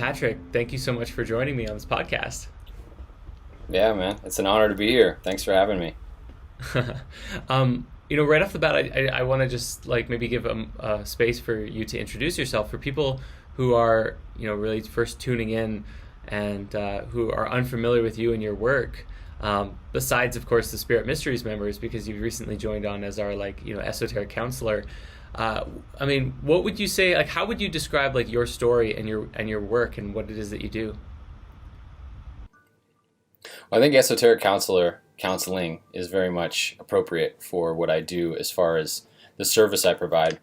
Patrick, thank you so much for joining me on this podcast. Yeah, man. It's an honor to be here. Thanks for having me. Right off the bat, I want to just like maybe give a space for you to introduce yourself for people who are, really first tuning in and who are unfamiliar with you and your work. Besides, of course, the Spirit Mysteries members, because you've recently joined on as our esoteric counselor. What would you say? Like, how would you describe like your story and your work and what it is that you do? Well, I think esoteric counseling is very much appropriate for what I do as far as the service I provide.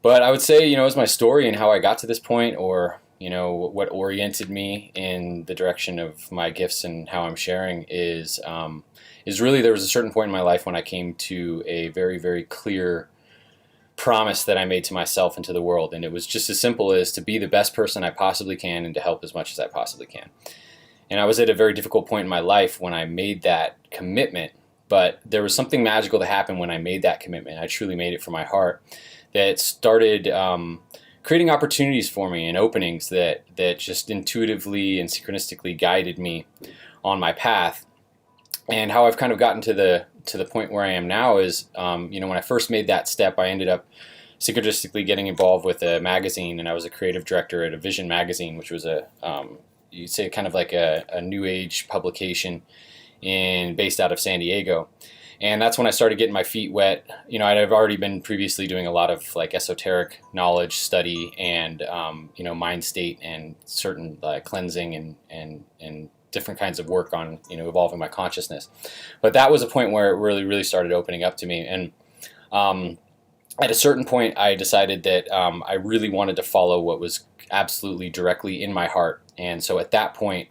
But I would say, as my story and how I got to this point, or what oriented me in the direction of my gifts and how I'm sharing is really there was a certain point in my life when I came to a very, very clear promise that I made to myself and to the world, and it was just as simple as to be the best person I possibly can and to help as much as I possibly can. And I was at a very difficult point in my life when I made that commitment, but there was something magical that happened when I made that commitment. I truly made it from my heart, that started creating opportunities for me and openings that just intuitively and synchronistically guided me on my path. And how I've kind of gotten to the point where I am now is, when I first made that step, I ended up synchronistically getting involved with a magazine, and I was a creative director at a Vision magazine, which was you'd say kind of like a new age publication based out of San Diego. And that's when I started getting my feet wet. I'd already been previously doing a lot of like esoteric knowledge study and, mind state and certain cleansing and different kinds of work on, evolving my consciousness. But that was a point where it really, really started opening up to me. And at a certain point, I decided that I really wanted to follow what was absolutely directly in my heart. And so at that point,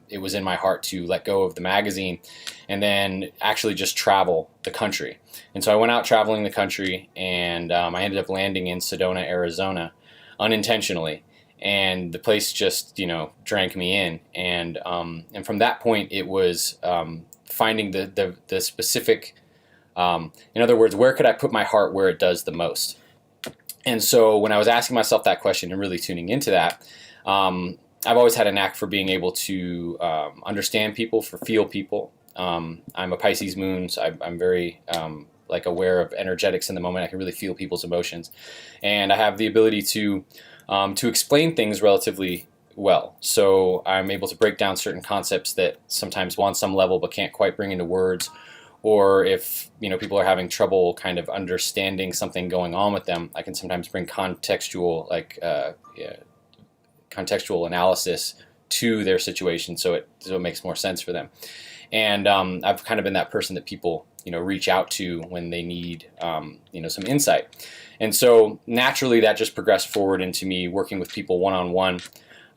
it was in my heart to let go of the magazine and then actually just travel the country. And so I went out traveling the country, and I ended up landing in Sedona, Arizona, unintentionally. And the place just, drank me in. And from that point, it was finding the specific, in other words, where could I put my heart where it does the most? And so when I was asking myself that question and really tuning into that, I've always had a knack for being able to understand people, for feel people. I'm a Pisces moon, so I'm very aware of energetics in the moment. I can really feel people's emotions, and I have the ability to explain things relatively well. So I'm able to break down certain concepts that sometimes on some level but can't quite bring into words. Or if people are having trouble kind of understanding something going on with them, I can sometimes bring contextual analysis to their situation, so it makes more sense for them. And I've kind of been that person that people reach out to when they need some insight. And so naturally that just progressed forward into me working with people one-on-one.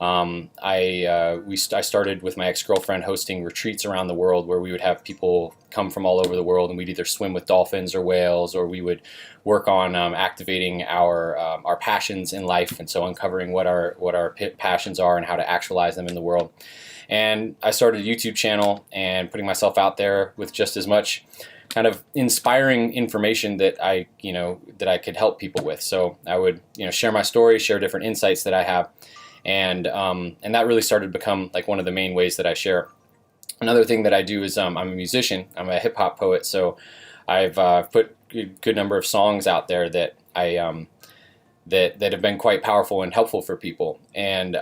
I started with my ex-girlfriend hosting retreats around the world where we would have people come from all over the world, and we'd either swim with dolphins or whales, or we would work on activating our passions in life, and so uncovering what our passions are and how to actualize them in the world. And I started a YouTube channel and putting myself out there with just as much kind of inspiring information that I could help people with. So I would share my story, share different insights that I have. And that really started to become like one of the main ways that I share. Another thing that I do is I'm a musician. I'm a hip hop poet, so I've put a good number of songs out there that that have been quite powerful and helpful for people. And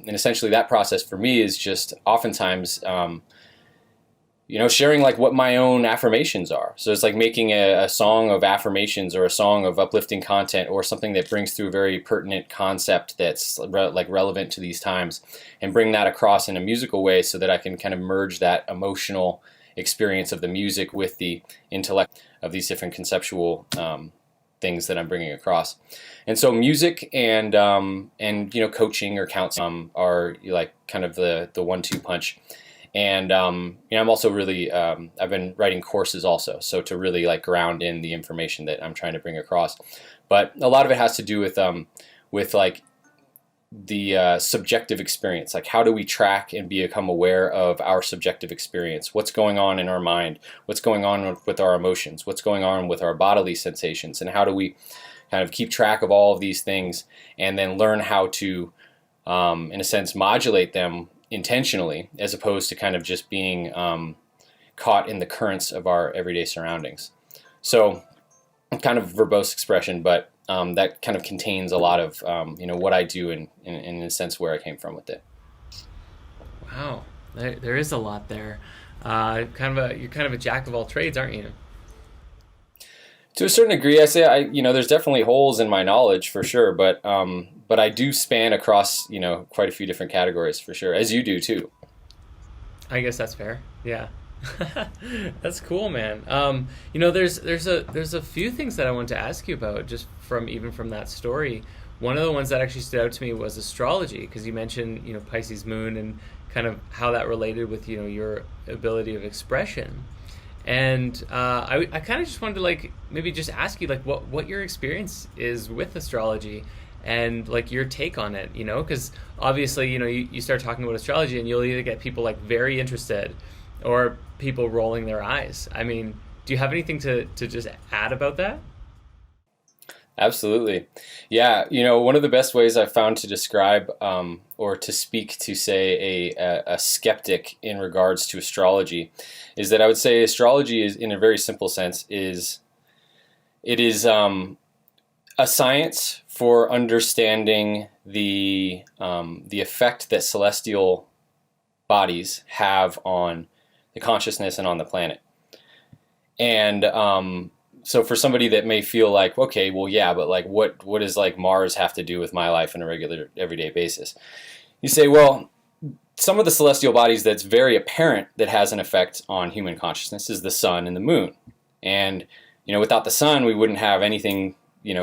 essentially that process for me is just oftentimes sharing like what my own affirmations are. So it's like making a song of affirmations or a song of uplifting content or something that brings through a very pertinent concept that's relevant to these times, and bring that across in a musical way so that I can kind of merge that emotional experience of the music with the intellect of these different conceptual things that I'm bringing across. And so music and coaching or counseling are like kind of the 1-2 punch. And I'm also really I've been writing courses also, so to really like ground in the information that I'm trying to bring across. But a lot of it has to do with like the subjective experience. Like, how do we track and become aware of our subjective experience? What's going on in our mind? What's going on with our emotions? What's going on with our bodily sensations? And how do we kind of keep track of all of these things and then learn how to in a sense, modulate them intentionally, as opposed to kind of just being caught in the currents of our everyday surroundings. So, kind of verbose expression, but that kind of contains a lot of what I do, and in a sense where I came from with it. Wow, there is a lot there. You're kind of a jack of all trades, aren't you? To a certain degree, I say there's definitely holes in my knowledge for sure, but I do span across quite a few different categories for sure, as you do too. I guess that's fair. Yeah. That's cool, man. There's a few things that I want to ask you about just from that story. One of the ones that actually stood out to me was astrology, because you mentioned Pisces moon and kind of how that related with your ability of expression. And I kind of just wanted to maybe just ask you what your experience is with astrology and your take on it, because obviously you start talking about astrology and you'll either get people very interested or people rolling their eyes. I mean, do you have anything to just add about that? Absolutely. Yeah. One of the best ways I've found to describe or to speak to, say, a skeptic in regards to astrology is that I would say astrology is, in a very simple sense, is a science for understanding the effect that celestial bodies have on the consciousness and on the planet. And so for somebody that may feel like, okay, well, yeah, but what does Mars have to do with my life on a regular everyday basis? You say, well, some of the celestial bodies that's very apparent that has an effect on human consciousness is the sun and the moon. And without the sun, we wouldn't have anything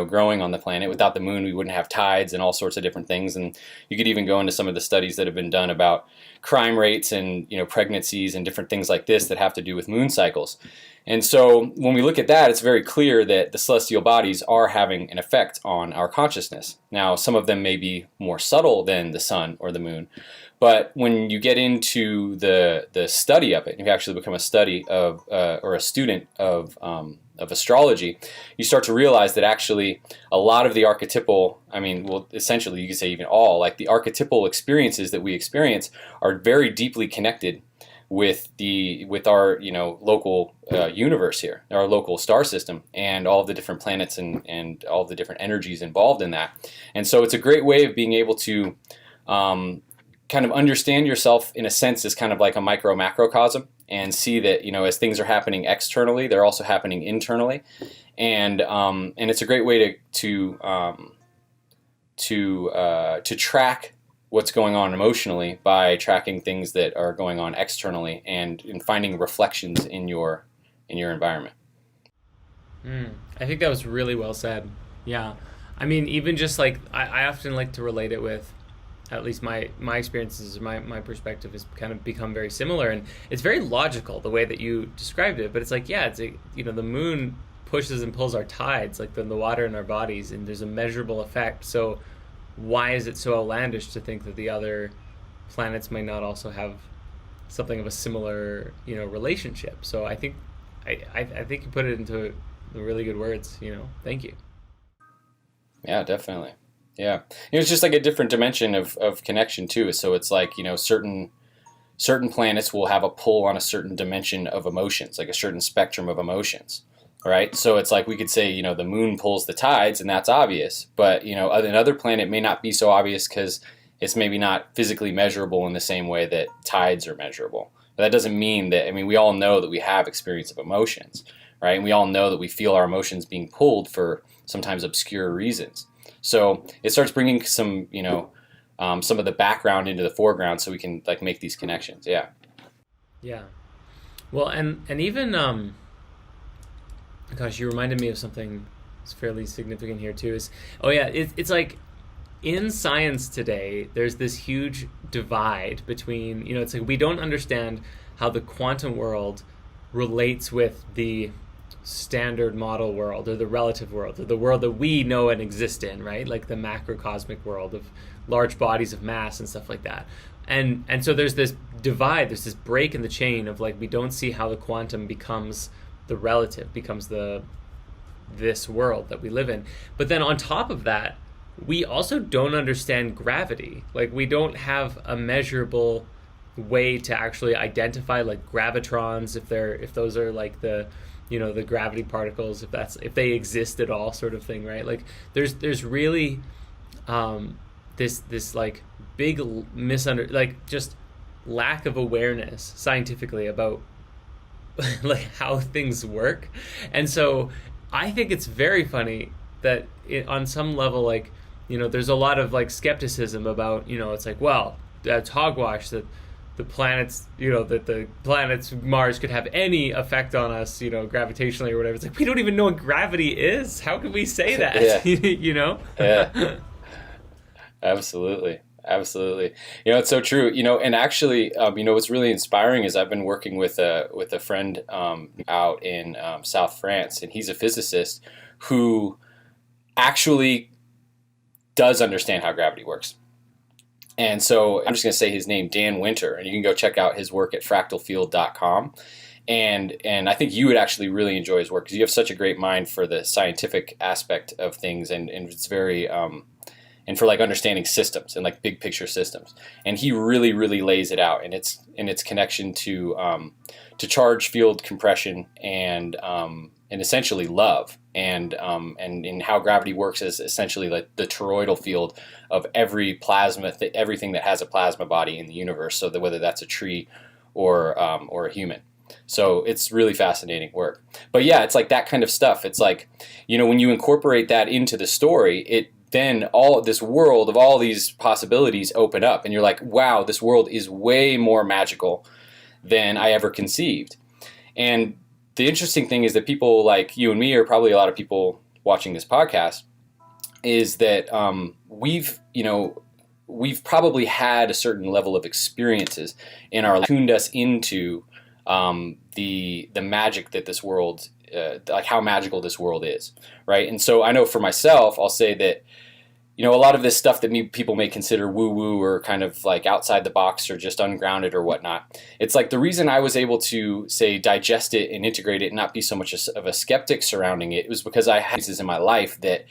growing on the planet. Without the moon, we wouldn't have tides and all sorts of different things. And you could even go into some of the studies that have been done about crime rates and pregnancies and different things like this that have to do with moon cycles. And so when we look at that, it's very clear that the celestial bodies are having an effect on our consciousness. Now, some of them may be more subtle than the sun or the moon, but when you get into the study of it, you actually become a study of or a student of astrology, you start to realize that actually a lot of the archetypal, essentially you could say even all, the archetypal experiences that we experience are very deeply connected with our local universe here, our local star system, and all of the different planets and all of the different energies involved in that. And so it's a great way of being able to kind of understand yourself in a sense as kind of like a micro-macrocosm, and see that as things are happening externally, they're also happening internally, and it's a great way to track what's going on emotionally by tracking things that are going on externally and in finding reflections in your environment. I think that was really well said. Yeah. I mean, even just I often like to relate it with, at least my experiences, my perspective has kind of become very similar, and it's very logical the way that you described it, but it's the moon pushes and pulls our tides, the water in our bodies, and there's a measurable effect. So why is it so outlandish to think that the other planets may not also have something of a similar relationship? So I think you put it into really good words. Thank you. Yeah, definitely. Yeah, it's just a different dimension of connection too. So it's certain planets will have a pull on a certain dimension of emotions, a certain spectrum of emotions, right? So it's we could say the moon pulls the tides, and that's obvious, but another planet may not be so obvious because it's maybe not physically measurable in the same way that tides are measurable. But that doesn't mean that, we all know that we have experience of emotions, right? And we all know that we feel our emotions being pulled for sometimes obscure reasons. So it starts bringing some, some of the background into the foreground, so we can make these connections. Yeah. Yeah. Well, and even, gosh, you reminded me of something that's fairly significant here too. It's in science today, there's this huge divide between, we don't understand how the quantum world relates with the standard model world or the relative world or the world that we know and exist in, right? The macrocosmic world of large bodies of mass and stuff like that. And so there's this divide, there's this break in the chain of we don't see how the quantum becomes the relative, becomes this world that we live in. But then on top of that, we also don't understand gravity. Like, we don't have a measurable way to actually identify like gravitrons, if those are like the, you know, the gravity particles, if they exist at all, sort of thing, right? Like there's really this like big like just lack of awareness scientifically about like how things work. And so I think it's very funny that on some level, like, you know, there's a lot of like skepticism about, you know, it's like, well, that's hogwash that the planets, you know, that the planets Mars could have any effect on us, you know, gravitationally or whatever. It's like, we don't even know what gravity is. How can we say that? Yeah. You know? Yeah. Absolutely. You know, it's so true. You know, and actually, you know, what's really inspiring is I've been working with a friend out in South France, and he's a physicist who actually does understand how gravity works. And so I'm just going to say his name, Dan Winter, and you can go check out his work at fractalfield.com. And I think you would actually really enjoy his work because you have such a great mind for the scientific aspect of things, and it's very and for like understanding systems and like big picture systems. And he really, really lays it out, and its connection to charge field compression and essentially love, and in how gravity works is essentially like the toroidal field of every plasma, everything that has a plasma body in the universe. So that whether that's a tree or a human. So it's really fascinating work. But yeah, it's like that kind of stuff. It's like, you know, when you incorporate that into the story, then all this world of all these possibilities open up, and you're like, wow, this world is way more magical than I ever conceived. And the interesting thing is that people like you and me, or probably a lot of people watching this podcast, is that we've probably had a certain level of experiences in our life, tuned us into the magic that this world, like how magical this world is, right? And so I know for myself, I'll say that, you know, a lot of this stuff that people may consider woo-woo or kind of like outside the box or just ungrounded or whatnot, it's like the reason I was able to, say, digest it and integrate it and not be so much of a skeptic surrounding it was because I had pieces in my life that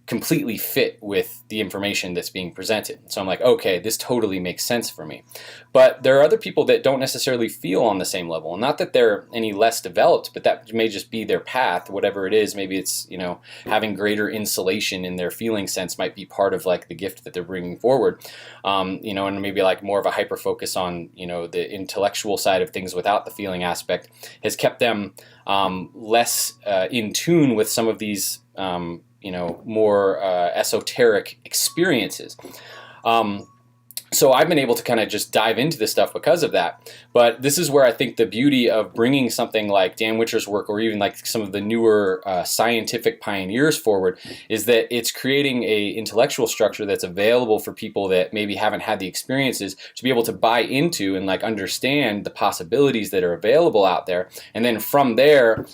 completely fit with the information that's being presented. So I'm like, okay, this totally makes sense for me. But there are other people that don't necessarily feel on the same level. And not that they're any less developed, but that may just be their path, whatever it is. Maybe it's, you know, having greater insulation in their feeling sense might be part of like the gift that they're bringing forward. You know, and maybe like more of a hyper focus on, you know, the intellectual side of things without the feeling aspect has kept them less in tune with some of these you know, more esoteric experiences. So I've been able to kind of just dive into this stuff because of that. But this is where I think the beauty of bringing something like Dan Winter's work, or even like some of the newer scientific pioneers forward, is that it's creating a intellectual structure that's available for people that maybe haven't had the experiences to be able to buy into and like understand the possibilities that are available out there. And then from there,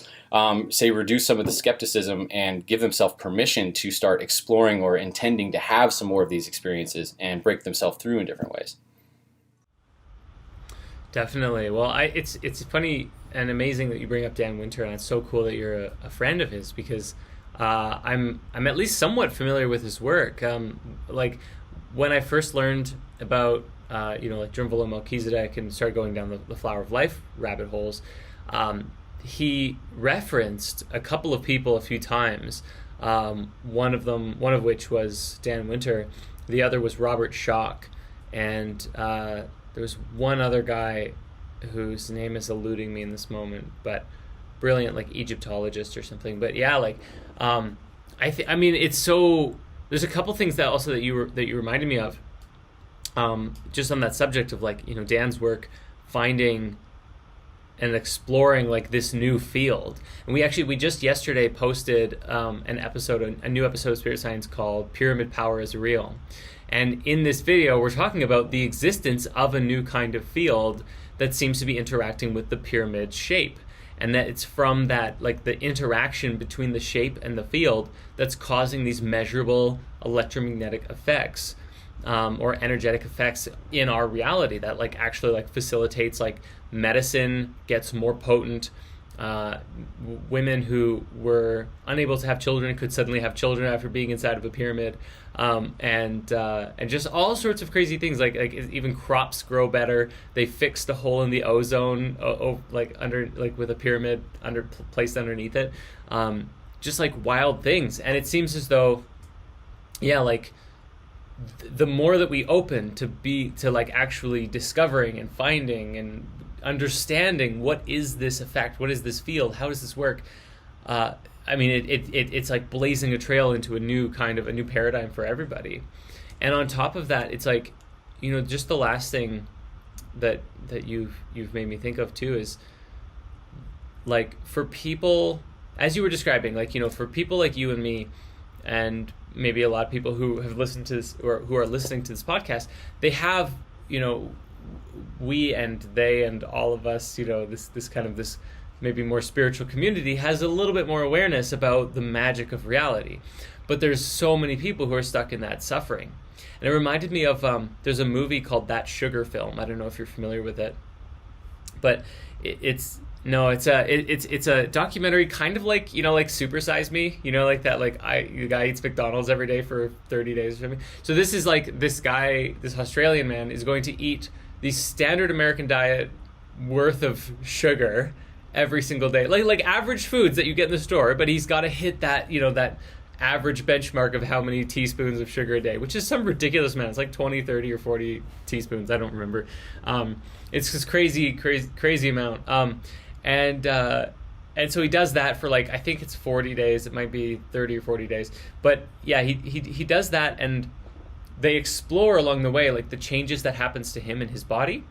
say, reduce some of the skepticism and give themselves permission to start exploring or intending to have some more of these experiences and break themselves through in different ways. Definitely. Well, it's funny and amazing that you bring up Dan Winter, and it's so cool that you're a friend of his, because I'm at least somewhat familiar with his work. Like when I first learned about you know, like Drunvalo Melchizedek and started going down the Flower of Life rabbit holes, he referenced a couple of people a few times. One of which was Dan Winter. The other was Robert Schoch, and there was one other guy whose name is eluding me in this moment, but brilliant, like Egyptologist or something. But yeah, like I mean, it's so. There's a couple things that also that you reminded me of, just on that subject of, like, you know, Dan's work finding and exploring like this new field. And we just yesterday posted a new episode of Spirit Science called Pyramid Power is Real. And in this video, we're talking about the existence of a new kind of field that seems to be interacting with the pyramid shape. And that it's from that, like the interaction between the shape and the field, that's causing these measurable electromagnetic effects, or energetic effects in our reality that like actually like facilitates like medicine gets more potent, women who were unable to have children could suddenly have children after being inside of a pyramid, and just all sorts of crazy things. Like even crops grow better. They fixed a hole in the ozone, with a pyramid placed underneath it. Just like wild things, and it seems as though, yeah, like the more that we open to like actually discovering and finding and understanding what is this effect, what is this field, how does this work, I mean it's like blazing a trail into a new paradigm for everybody. And on top of that, it's like, just the last thing that you've made me think of too is like, for people, as you were describing, like, for people like you and me, and maybe a lot of people who have listened to this or who are listening to this podcast, they have, we and they and all of us, this maybe more spiritual community has a little bit more awareness about the magic of reality. But there's so many people who are stuck in that suffering. And it reminded me of, there's a movie called That Sugar Film. I don't know if you're familiar with it, but it's a documentary, kind of like, like Super Size Me, like that, like the guy eats McDonald's every day for 30 days or something. So this is like, this Australian man is going to eat the standard American diet worth of sugar every single day, like average foods that you get in the store, but he's got to hit that, that average benchmark of how many teaspoons of sugar a day, which is some ridiculous amount. It's like 20, 30, or 40 teaspoons. I don't remember. It's this crazy amount. And so he does that for, like, I think it's 40 days. It might be 30 or 40 days. But yeah, he does that, and they explore along the way, like, the changes that happens to him in his body,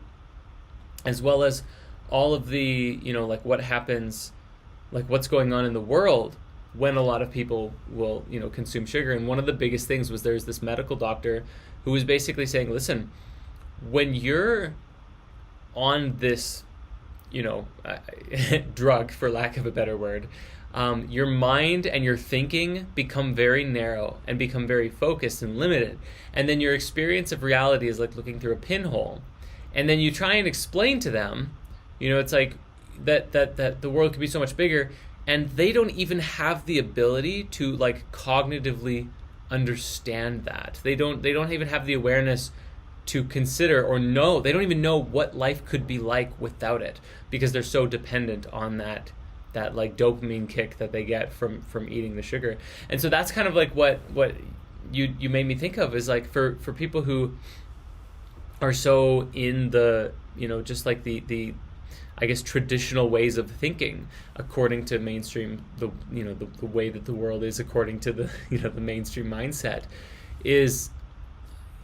as well as all of the, like, what happens, like, what's going on in the world when a lot of people will, consume sugar. And one of the biggest things was, there's this medical doctor who was basically saying, listen, when you're on this, drug, for lack of a better word, your mind and your thinking become very narrow and become very focused and limited. And then your experience of reality is like looking through a pinhole. And then you try and explain to them, it's like that the world could be so much bigger, and they don't even have the ability to, like, cognitively understand that. They don't even have the awareness to consider or know. They don't even know what life could be like without it, because they're so dependent on that like dopamine kick that they get from eating the sugar. And so that's kind of like what you made me think of, is like, for people who are so in the, just like the I guess traditional ways of thinking, according to mainstream, the way that the world is according to the the mainstream mindset, is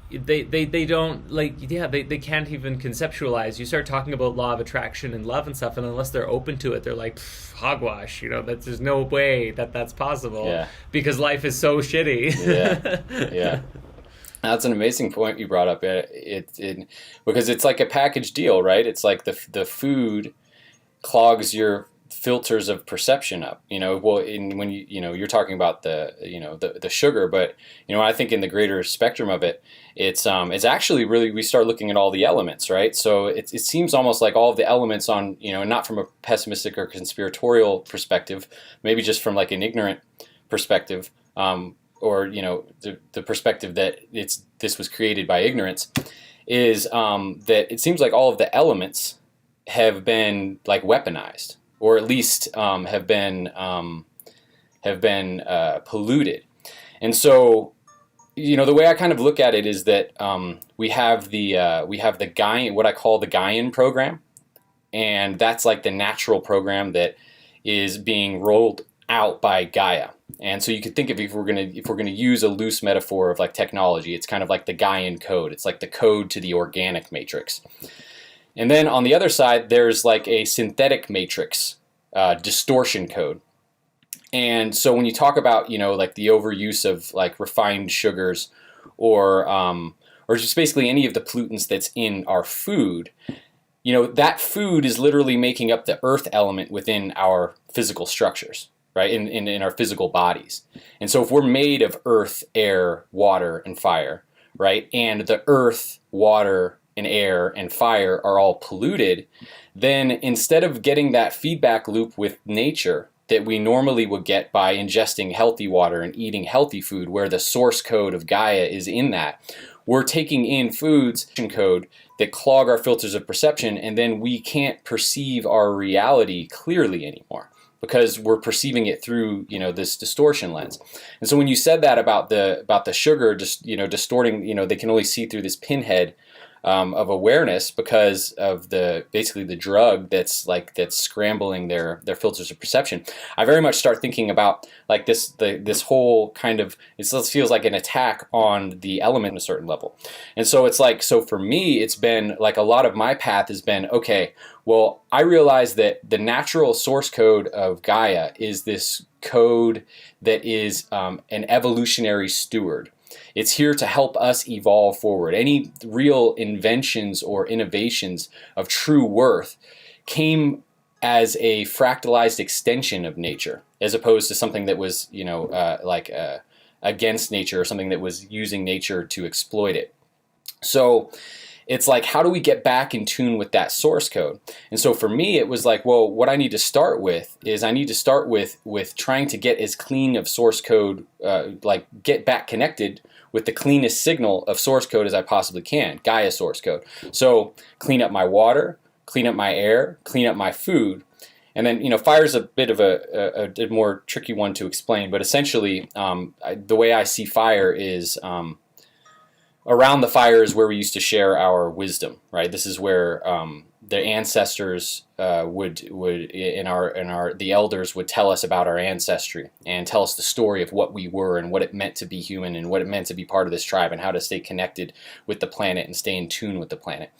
they don't, like, they can't even conceptualize. You start talking about law of attraction and love and stuff, and unless they're open to it, they're like, hogwash, that there's no way that's possible, because life is so shitty. Yeah. That's an amazing point you brought up. It because it's like a package deal, right? It's like the food clogs your filters of perception up. When you're talking about the sugar, but I think in the greater spectrum of it, it's actually really, we start looking at all the elements, right? So it seems almost like all of the elements on, not from a pessimistic or conspiratorial perspective, maybe just from like an ignorant perspective. Or the perspective that this was created by ignorance, is that it seems like all of the elements have been, like, weaponized, or at least have been polluted. And so, the way I kind of look at it is that we have the Gaian, what I call the Gaian program, and that's like the natural program that is being rolled out by Gaia. And so you could think of, if we're gonna use a loose metaphor of like technology, it's kind of like the Gaian code. It's like the code to the organic matrix. And then on the other side, there's like a synthetic matrix, distortion code. And so when you talk about, like the overuse of like refined sugars, or just basically any of the pollutants that's in our food, that food is literally making up the earth element within our physical structures, right, in our physical bodies. And so if we're made of earth, air, water, and fire, right, and the earth, water, and air and fire are all polluted, then instead of getting that feedback loop with nature that we normally would get by ingesting healthy water and eating healthy food, where the source code of Gaia is in that, we're taking in foods code that clog our filters of perception, and then we can't perceive our reality clearly anymore because we're perceiving it through, you know, this distortion lens. And so when you said that about the sugar just, you know, distorting, you know, they can only see through this pinhead of awareness because of basically the drug that's scrambling their filters of perception. I very much start thinking about like this whole kind of, it feels like an attack on the element on a certain level. And so it's like, so for me, it's been like a lot of my path has been, okay, well, I realize that the natural source code of Gaia is this code that is an evolutionary steward. It's here to help us evolve forward. Any real inventions or innovations of true worth came as a fractalized extension of nature, as opposed to something that was, you know, against nature, or something that was using nature to exploit it. So it's like, how do we get back in tune with that source code? And so for me, it was like, well, what I need to start with is I need to start with trying to get as clean of source code, like get back connected with the cleanest signal of source code as I possibly can, Gaia source code. So clean up my water, clean up my air, clean up my food. And then, you know, fire is a bit of a more tricky one to explain, but essentially the way I see fire is around the fire is where we used to share our wisdom, right? This is where the ancestors the elders would tell us about our ancestry and tell us the story of what we were and what it meant to be human and what it meant to be part of this tribe and how to stay connected with the planet and stay in tune with the planet.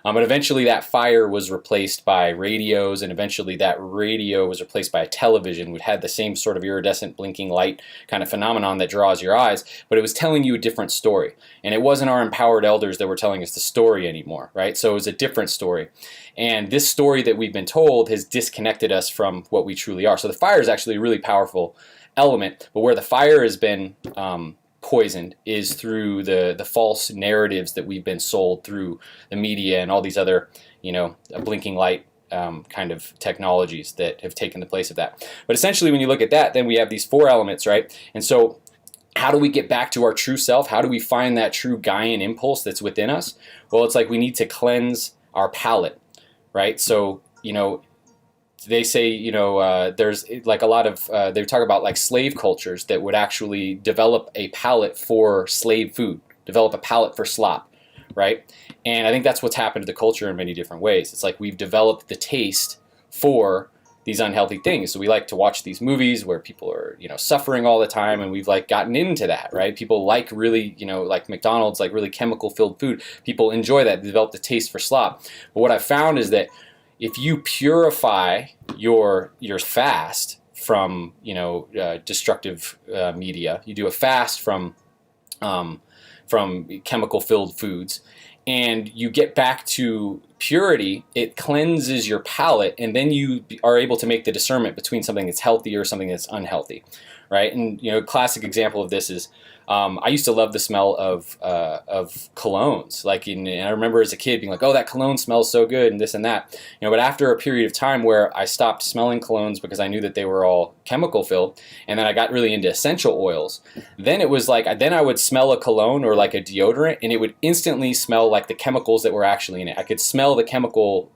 But eventually that fire was replaced by radios, and eventually that radio was replaced by a television, which had the same sort of iridescent blinking light kind of phenomenon that draws your eyes, but it was telling you a different story. And it wasn't our empowered elders that were telling us the story anymore, right? So it was a different story. And this story that we've been told has disconnected us from what we truly are. So the fire is actually a really powerful element, but where the fire has been poisoned is through the false narratives that we've been sold through the media and all these other, you know, blinking light kind of technologies that have taken the place of that. But essentially, when you look at that, then we have these four elements, right? And so how do we get back to our true self? How do we find that true Gaian impulse that's within us? Well, it's like we need to cleanse our palate, right? So, you know, they say, you know, there's like a lot of, they talk about like slave cultures that would actually develop a palate for slave food, develop a palate for slop, right? And I think that's what's happened to the culture in many different ways. It's like we've developed the taste for these unhealthy things. So we like to watch these movies where people are, you know, suffering all the time, and we've like gotten into that, right? People like really, you know, like McDonald's, like really chemical filled food. People enjoy that, develop the taste for slop. But what I found is that if you purify your fast from, you know, destructive media, you do a fast from chemical filled foods, and you get back to purity, it cleanses your palate, and then you are able to make the discernment between something that's healthy or something that's unhealthy, right? And, you know, a classic example of this is I used to love the smell of colognes. Like, and I remember as a kid being like, "Oh, that cologne smells so good," and this and that. You know, but after a period of time where I stopped smelling colognes because I knew that they were all chemical filled, and then I got really into essential oils. Then it was like, then I would smell a cologne or like a deodorant, and it would instantly smell like the chemicals that were actually in it. I could smell the chemical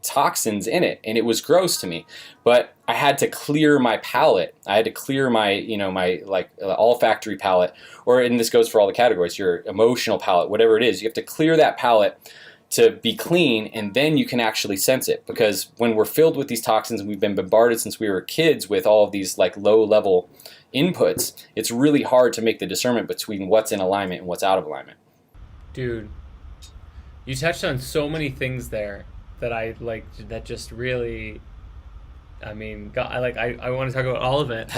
toxins in it, and it was gross to me. But I had to clear my palate. I had to clear my, you know, my like olfactory palate, or, and this goes for all the categories, your emotional palate, whatever it is. You have to clear that palate to be clean, and then you can actually sense it. Because when we're filled with these toxins, and we've been bombarded since we were kids with all of these like low level inputs, it's really hard to make the discernment between what's in alignment and what's out of alignment. Dude, you touched on so many things there that I like, that just really, I mean, I want to talk about all of it.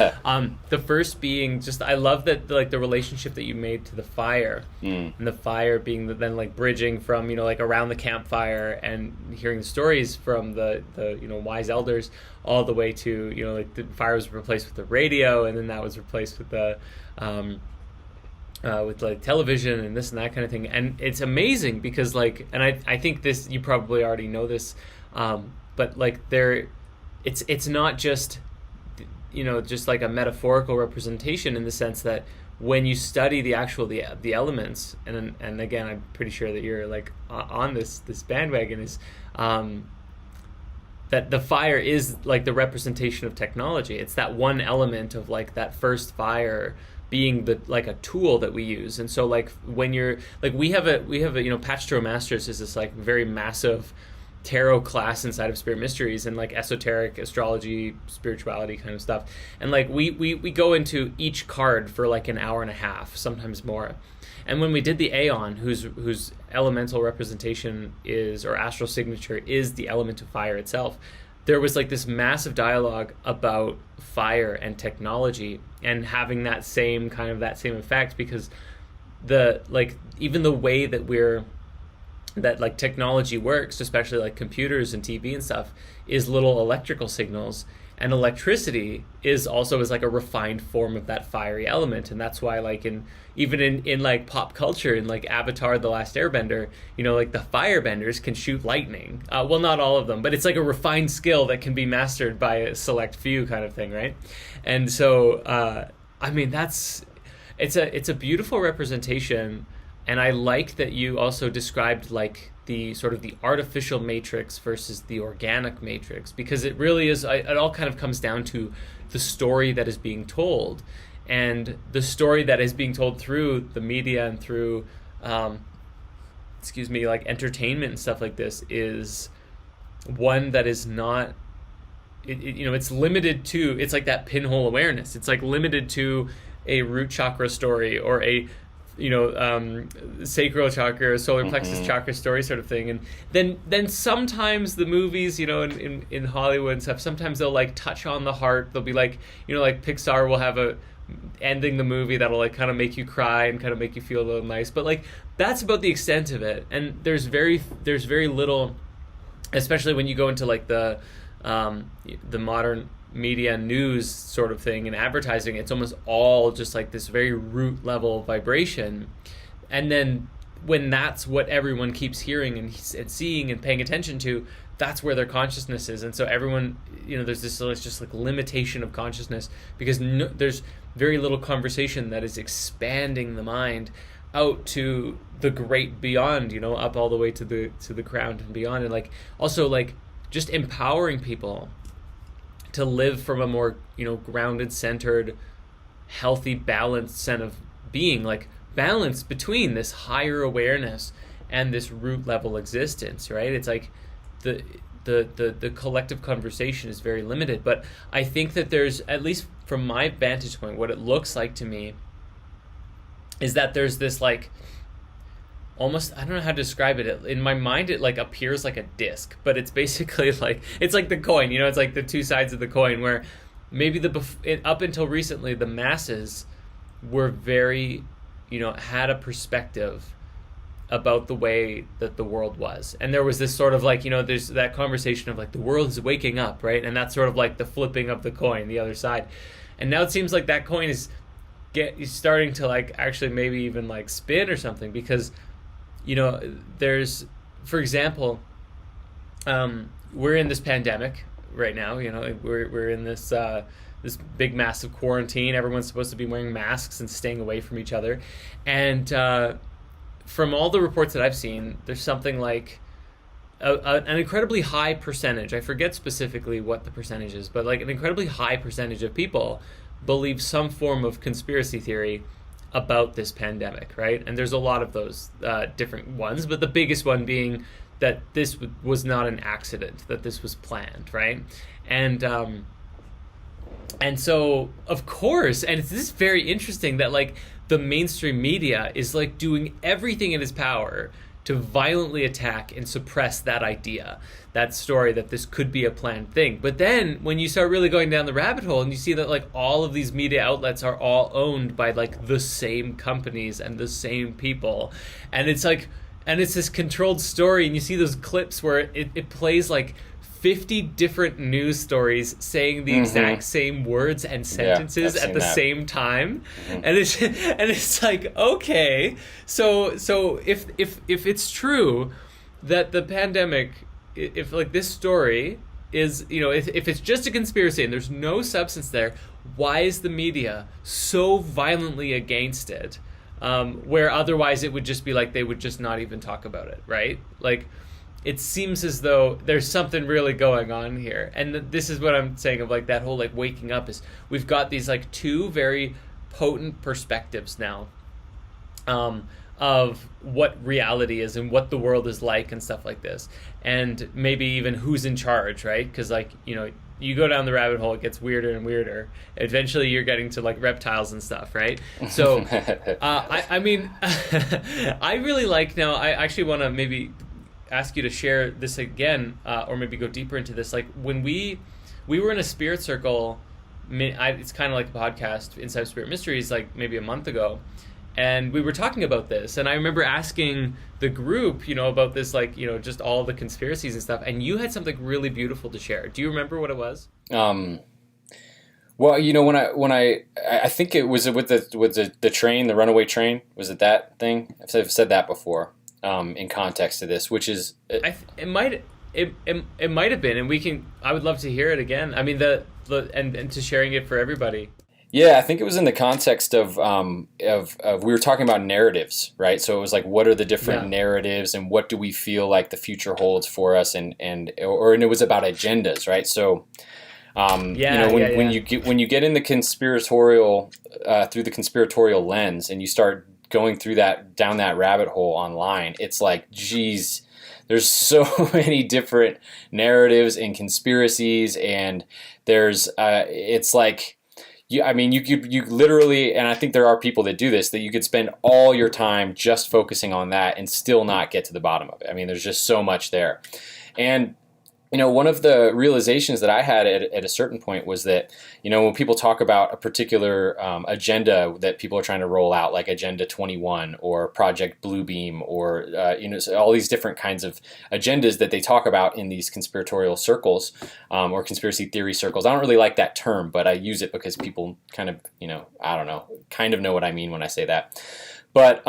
The first being just, I love that, like, the relationship that you made to the fire, and the fire being then like bridging from, you know, like around the campfire and hearing the stories from the you know, wise elders, all the way to, you know, like the fire was replaced with the radio, and then that was replaced with the with like television and this and that kind of thing. And it's amazing because like, and I think this, you probably already know this, but like it's not just, just like a metaphorical representation, in the sense that when you study the elements, and again, I'm pretty sure that you're like on this bandwagon, is that the fire is like the representation of technology. It's that one element of like that first fire being the like a tool that we use. And so like when you're like, we have a Patch Tarot Masters is this like very massive tarot class inside of Spirit Mysteries, and like esoteric astrology, spirituality kind of stuff. And like we go into each card for like an hour and a half, sometimes more. And when we did the Aeon, whose elemental representation is, or astral signature is, the element of fire itself, there was like this massive dialogue about fire and technology, and having that same effect, because the like, even the way that like technology works, especially like computers and TV and stuff, is little electrical signals, and electricity is like a refined form of that fiery element. And that's why like even in like pop culture, in like Avatar: The Last Airbender, like the firebenders can shoot lightning. Well, not all of them, but it's like a refined skill that can be mastered by a select few, kind of thing, right? And so I mean, it's a beautiful representation. And I like that you also described like the sort of the artificial matrix versus the organic matrix, because it really is, it all kind of comes down to the story that is being told. And the story that is being told through the media and through, like entertainment and stuff like this, is one that is not, it's limited to, it's like that pinhole awareness. It's like limited to a root chakra story, or a sacral chakra or solar plexus chakra story sort of thing. And then sometimes the movies, in Hollywood and stuff, sometimes they'll like touch on the heart. They'll be like, like Pixar will have a ending the movie that'll like kind of make you cry and kind of make you feel a little nice, but like that's about the extent of it. And there's very little, especially when you go into like the modern media news sort of thing and advertising. It's almost all just like this very root level vibration. And then when that's what everyone keeps hearing and seeing and paying attention to, that's where their consciousness is. And so everyone, there's this just like limitation of consciousness, because there's very little conversation that is expanding the mind out to the great beyond, up all the way to the ground and beyond. And like also like just empowering people to live from a more, grounded, centered, healthy, balanced sense of being, like balance between this higher awareness and this root level existence, right? It's like the collective conversation is very limited. But I think that there's, at least from my vantage point, what it looks like to me is that there's this like, almost, I don't know how to describe it. In my mind, it like appears like a disc, but it's basically like, it's like the coin, it's like the two sides of the coin, where maybe up until recently, the masses were very, had a perspective about the way that the world was. And there was this sort of like, there's that conversation of like, the world is waking up, right? And that's sort of like the flipping of the coin, the other side. And now it seems like that coin is starting to like actually maybe even like spin or something, because there's, for example, we're in this pandemic right now. We're in this this big massive quarantine. Everyone's supposed to be wearing masks and staying away from each other. And from all the reports that I've seen, there's something like an incredibly high percentage. I forget specifically what the percentage is, but like an incredibly high percentage of people believe some form of conspiracy theory about this pandemic, right? And there's a lot of those different ones, but the biggest one being that this was not an accident, that this was planned, right? And so, of course, and it's this very interesting that like the mainstream media is like doing everything in its power to violently attack and suppress that idea, that story that this could be a planned thing. But then when you start really going down the rabbit hole and you see that like all of these media outlets are all owned by like the same companies and the same people, and it's like, and it's this controlled story, and you see those clips where it plays like 50 different news stories saying the exact same words and sentences at the same time. And it's like, okay, so if it's true that the pandemic, if like this story is, if it's just a conspiracy and there's no substance there, why is the media so violently against it? Where otherwise it would just be like they would just not even talk about it, right? Like, it seems as though there's something really going on here. And this is what I'm saying of like that whole like waking up is we've got these like two very potent perspectives now of what reality is and what the world is like and stuff like this. And maybe even who's in charge, right? Because like, you go down the rabbit hole, it gets weirder and weirder. Eventually you're getting to like reptiles and stuff, right? So I mean, I really like now, I actually want to maybe ask you to share this again, or maybe go deeper into this. Like when we were in a spirit circle, it's kind of like a podcast, Inside Spirit Mysteries, like maybe a month ago, and we were talking about this, and I remember asking the group, about this, like, just all the conspiracies and stuff, and you had something really beautiful to share. Do you remember what it was? Well, when I think it was with the train, the runaway train. Was it that thing? I've said that before. In context to this, which is it might have been, and I would love to hear it again. I mean, and to sharing it for everybody. Yeah, I think it was in the context of we were talking about narratives, right? So it was like, what are the different narratives, and what do we feel like the future holds for us, and it was about agendas, right? So when you get in the conspiratorial through the conspiratorial lens, and you start going down that rabbit hole online, it's like, geez, there's so many different narratives and conspiracies, and there's it's like, you literally, and I think there are people that do this, that you could spend all your time just focusing on that and still not get to the bottom of it. I mean, there's just so much there. And one of the realizations that I had at a certain point was that, when people talk about a particular agenda that people are trying to roll out, like Agenda 21 or Project Bluebeam, or, so all these different kinds of agendas that they talk about in these conspiratorial circles or conspiracy theory circles. I don't really like that term, but I use it because people kind of, I don't know, kind of know what I mean when I say that. But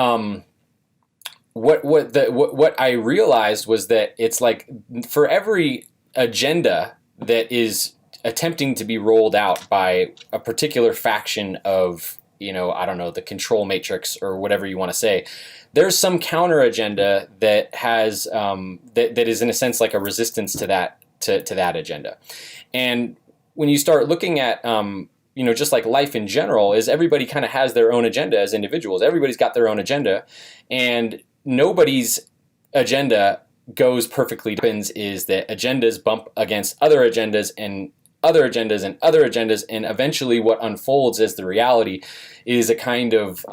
what I realized was that it's like, for every agenda that is attempting to be rolled out by a particular faction of, I don't know, the control matrix or whatever you want to say, there's some counter agenda that has that is in a sense like a resistance to that agenda. And when you start looking at just like life in general, is everybody kind of has their own agenda as individuals. Everybody's got their own agenda, and nobody's agenda goes perfectly. Happens is that agendas bump against other agendas and other agendas and other agendas, and eventually what unfolds as the reality is a kind of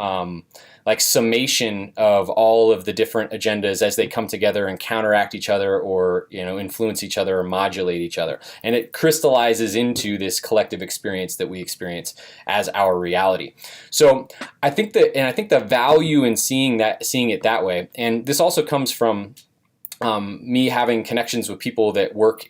like summation of all of the different agendas as they come together and counteract each other, or influence each other or modulate each other, and it crystallizes into this collective experience that we experience as our reality. So I think the value in seeing it that way, and this also comes from me having connections with people that work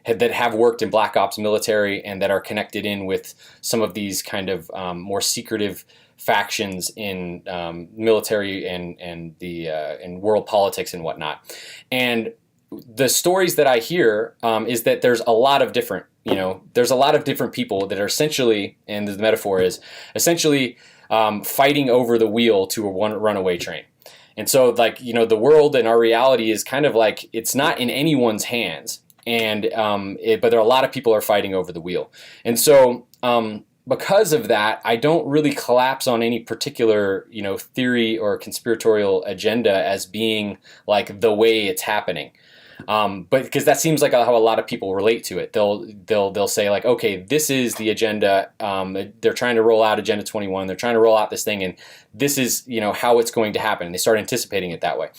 that have worked in Black Ops military, and that are connected in with some of these kind of more secretive factions in military and in world politics and whatnot. And the stories that I hear is that there's a lot of different people that are essentially, and the metaphor is essentially fighting over the wheel to a runaway train. And so, like, the world and our reality is kind of like, it's not in anyone's hands, and but there are a lot of people are fighting over the wheel. And so, because of that, I don't really collapse on any particular, theory or conspiratorial agenda as being like the way it's happening. But because that seems like how a lot of people relate to it. They'll say like, okay, this is the agenda. They're trying to roll out Agenda 21. They're trying to roll out this thing, and this is, how it's going to happen. And they start anticipating it that way.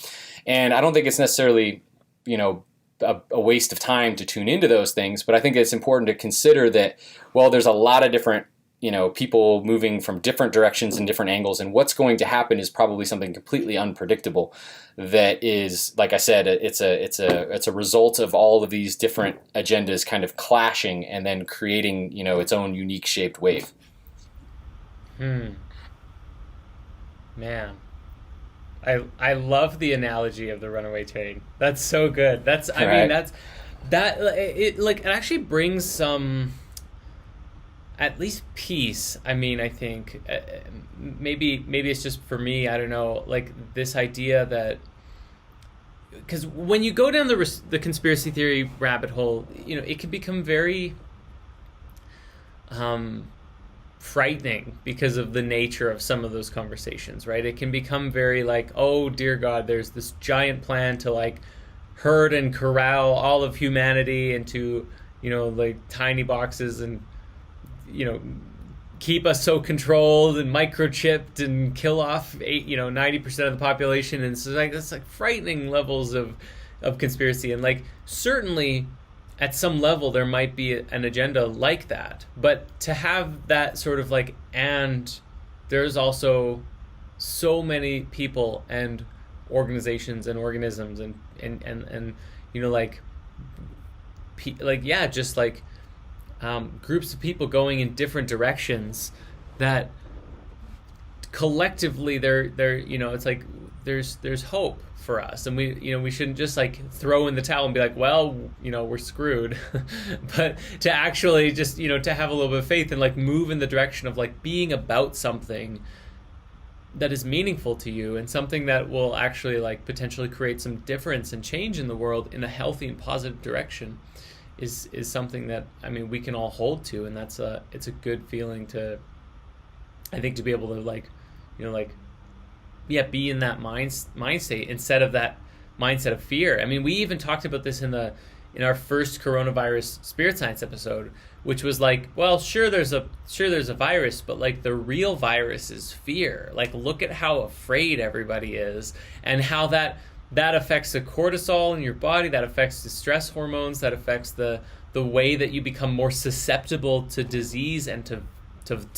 And I don't think it's necessarily, a waste of time to tune into those things, but I think it's important to consider that, well, there's a lot of different people moving from different directions and different angles, and what's going to happen is probably something completely unpredictable. That is, like I said, it's a result of all of these different agendas kind of clashing and then creating, its own unique shaped wave. Man, I love the analogy of the runaway train. That's so good. It actually brings some, at least peace. I mean, I think maybe it's just for me, I don't know, like this idea that, because when you go down the conspiracy theory rabbit hole, it can become very frightening because of the nature of some of those conversations, right? It can become very like, oh dear God, there's this giant plan to like herd and corral all of humanity into, like tiny boxes and, keep us so controlled and microchipped and kill off 90% of the population. And so that's like frightening levels of conspiracy. And like, certainly at some level there might be an agenda like that, but to have that sort of like, and there's also so many people and organizations and organisms and just like groups of people going in different directions that collectively they're it's like there's hope for us, and we shouldn't just like throw in the towel and be like, well, we're screwed. But to actually just to have a little bit of faith and like move in the direction of like being about something that is meaningful to you and something that will actually like potentially create some difference and change in the world in a healthy and positive direction is something that, I mean, we can all hold to, and it's a good feeling to, I think, to be able to like, be in that mind state instead of that mindset of fear. I mean, we even talked about this in our first coronavirus spirit science episode, which was like, well, sure there's a virus, but like the real virus is fear. Like, look at how afraid everybody is, and how that affects the cortisol in your body, that affects the stress hormones, that affects the way that you become more susceptible to disease and to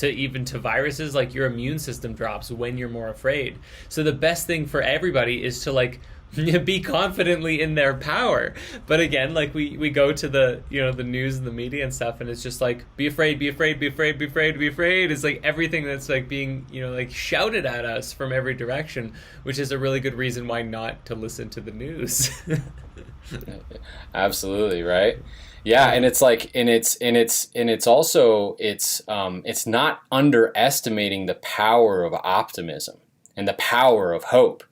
even to viruses. Like, your immune system drops when you're more afraid. So the best thing for everybody is to like be confidently in their power. But again, like we go to the the news and the media and stuff, and it's just like, be afraid, be afraid, be afraid, be afraid, be afraid. It's like everything that's like being like shouted at us from every direction, which is a really good reason why not to listen to the news. Absolutely, right? Yeah, and it's like, and it's also it's not underestimating the power of optimism and the power of hope.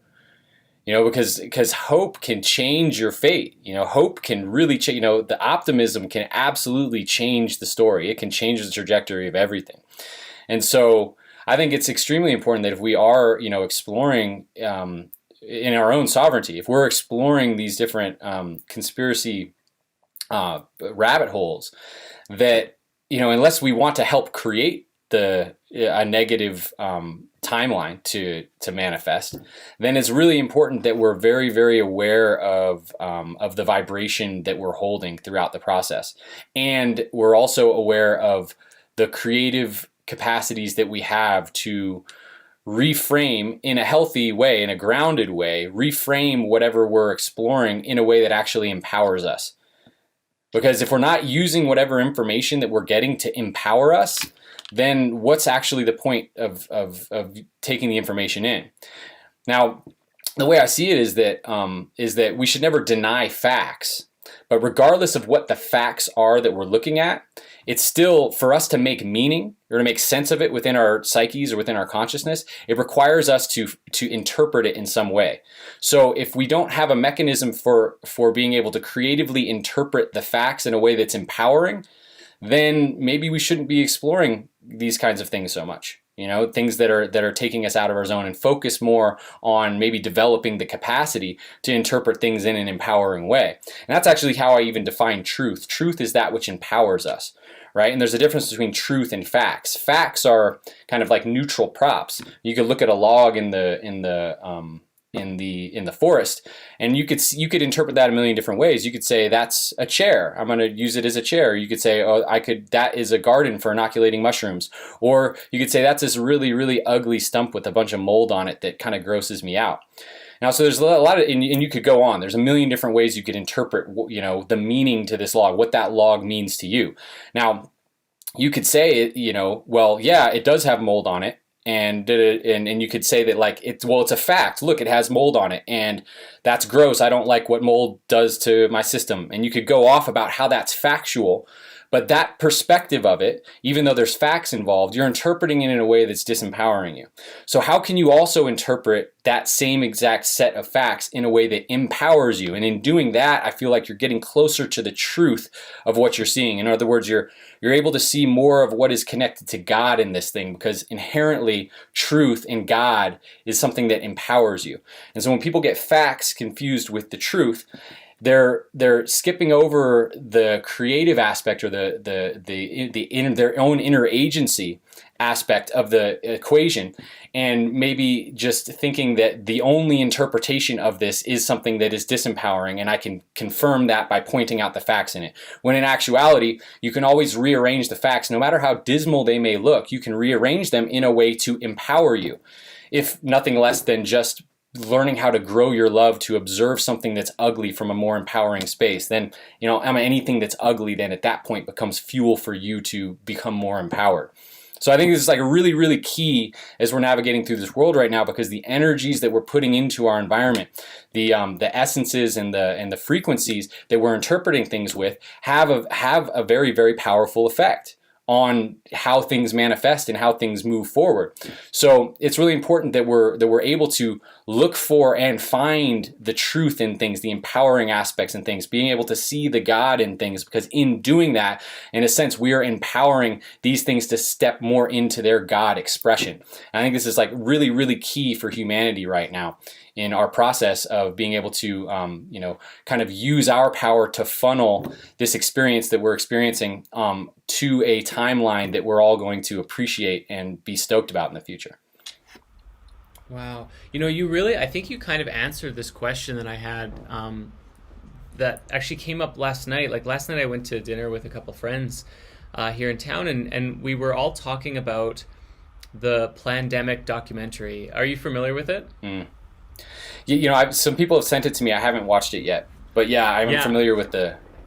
Because hope can change your fate. Hope can really change. The optimism can absolutely change the story. It can change the trajectory of everything. And so I think it's extremely important that if we are, exploring in our own sovereignty, if we're exploring these different conspiracy rabbit holes, that unless we want to help create a negative timeline to manifest, then it's really important that we're very, very aware of the vibration that we're holding throughout the process, and we're also aware of the creative capacities that we have to reframe in a healthy way, in a grounded way, reframe whatever we're exploring in a way that actually empowers us. Because if we're not using whatever information that we're getting to empower us, then what's actually the point of taking the information in? Now, the way I see it is that we should never deny facts. But regardless of what the facts are that we're looking at, it's still, for us to make meaning or to make sense of it within our psyches or within our consciousness, it requires us to interpret it in some way. So if we don't have a mechanism for being able to creatively interpret the facts in a way that's empowering, then maybe we shouldn't be exploring these kinds of things so much. Things that are taking us out of our zone, and focus more on maybe developing the capacity to interpret things in an empowering way. And that's actually how I even define truth. Truth is that which empowers us, right? And there's a difference between truth and facts. Facts are kind of like neutral props. You could look at a log in the in the forest, and you could interpret that a million different ways. You could say that's a chair. I'm going to use it as a chair. You could say, oh, that is a garden for inoculating mushrooms, or you could say that's this really, really ugly stump with a bunch of mold on it that kind of grosses me out. Now, so there's a lot of, and you could go on. There's a million different ways you could interpret, the meaning to this log, what that log means to you. Now, you could say, well, yeah, it does have mold on it, and you could say that like it's a fact. Look, it has mold on it, and that's gross. I don't like what mold does to my system. And you could go off about how that's factual. But that perspective of it, even though there's facts involved, you're interpreting it in a way that's disempowering you. So how can you also interpret that same exact set of facts in a way that empowers you? And in doing that, I feel like you're getting closer to the truth of what you're seeing. In other words, you're able to see more of what is connected to God in this thing, because inherently truth in God is something that empowers you. And so when people get facts confused with the truth, they're skipping over the creative aspect, or their own inner agency aspect of the equation, and maybe just thinking that the only interpretation of this is something that is disempowering, and I can confirm that by pointing out the facts in it. When in actuality, you can always rearrange the facts. No matter how dismal they may look, you can rearrange them in a way to empower you, if nothing less than just learning how to grow your love to observe something that's ugly from a more empowering space. Then, anything that's ugly then at that point becomes fuel for you to become more empowered. So I think this is like really, really key as we're navigating through this world right now, because the energies that we're putting into our environment, the essences and the frequencies that we're interpreting things with have a very, very powerful effect on how things manifest and how things move forward. So it's really important that we're able to look for and find the truth in things, the empowering aspects in things, being able to see the God in things, because in doing that, in a sense, we are empowering these things to step more into their God expression. And I think this is like really, really key for humanity right now in our process of being able to, kind of use our power to funnel this experience that we're experiencing to a timeline that we're all going to appreciate and be stoked about in the future. Wow. I think you kind of answered this question that I had that actually came up last night. Like last night I went to dinner with a couple friends here in town, and we were all talking about the Plandemic documentary. Are you familiar with it? Mm. Some people have sent it to me. I haven't watched it yet, but yeah, I'm familiar with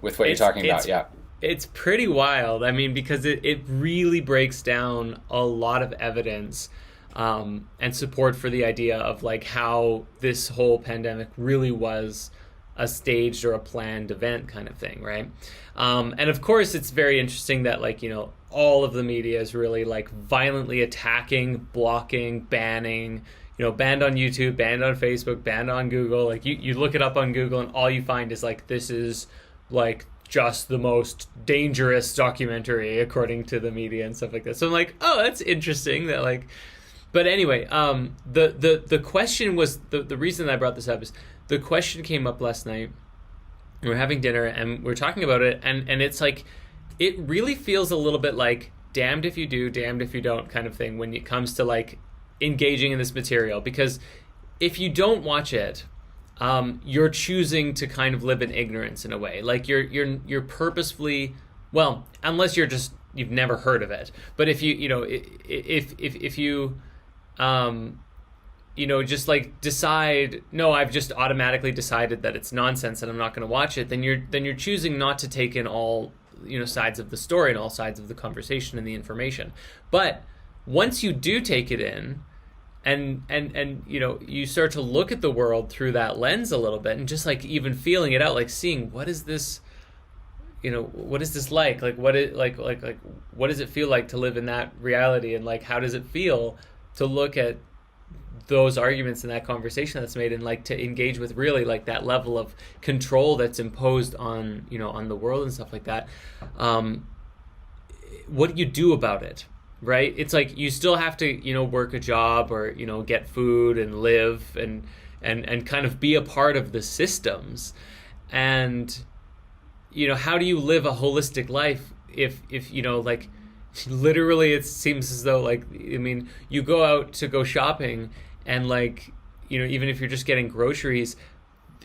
what you're talking about. Yeah, it's pretty wild. I mean, because it really breaks down a lot of evidence and support for the idea of like how this whole pandemic really was a staged or a planned event kind of thing, right? And of course, it's very interesting that all of the media is really like violently attacking, blocking, banning. Banned on YouTube, banned on Facebook, banned on Google. Like you look it up on Google and all you find is like, this is like just the most dangerous documentary according to the media and stuff like that. So I'm like, oh, that's interesting that like, but anyway, the question was, the reason that I brought this up is the question came up last night. We were having dinner and we are talking about it, and it's like, it really feels a little bit like damned if you do, damned if you don't kind of thing when it comes to like engaging in this material, because if you don't watch it, you're choosing to kind of live in ignorance in a way. Like you're purposefully, well, unless you've never heard of it. But if you if you just like decide, no, I've just automatically decided that it's nonsense and I'm not going to watch it, then you're choosing not to take in all sides of the story and all sides of the conversation and the information. But once you do take it in, and you start to look at the world through that lens a little bit, and just like even feeling it out, like seeing what is this like what does it feel like to live in that reality, and like how does it feel to look at those arguments and that conversation that's made, and like to engage with really like that level of control that's imposed on on the world and stuff like that. What do you do about it? Right? It's like you still have to, work a job or, get food and live and kind of be a part of the systems. And, how do you live a holistic life if like literally it seems as though like, I mean, you go out to go shopping and like, even if you're just getting groceries,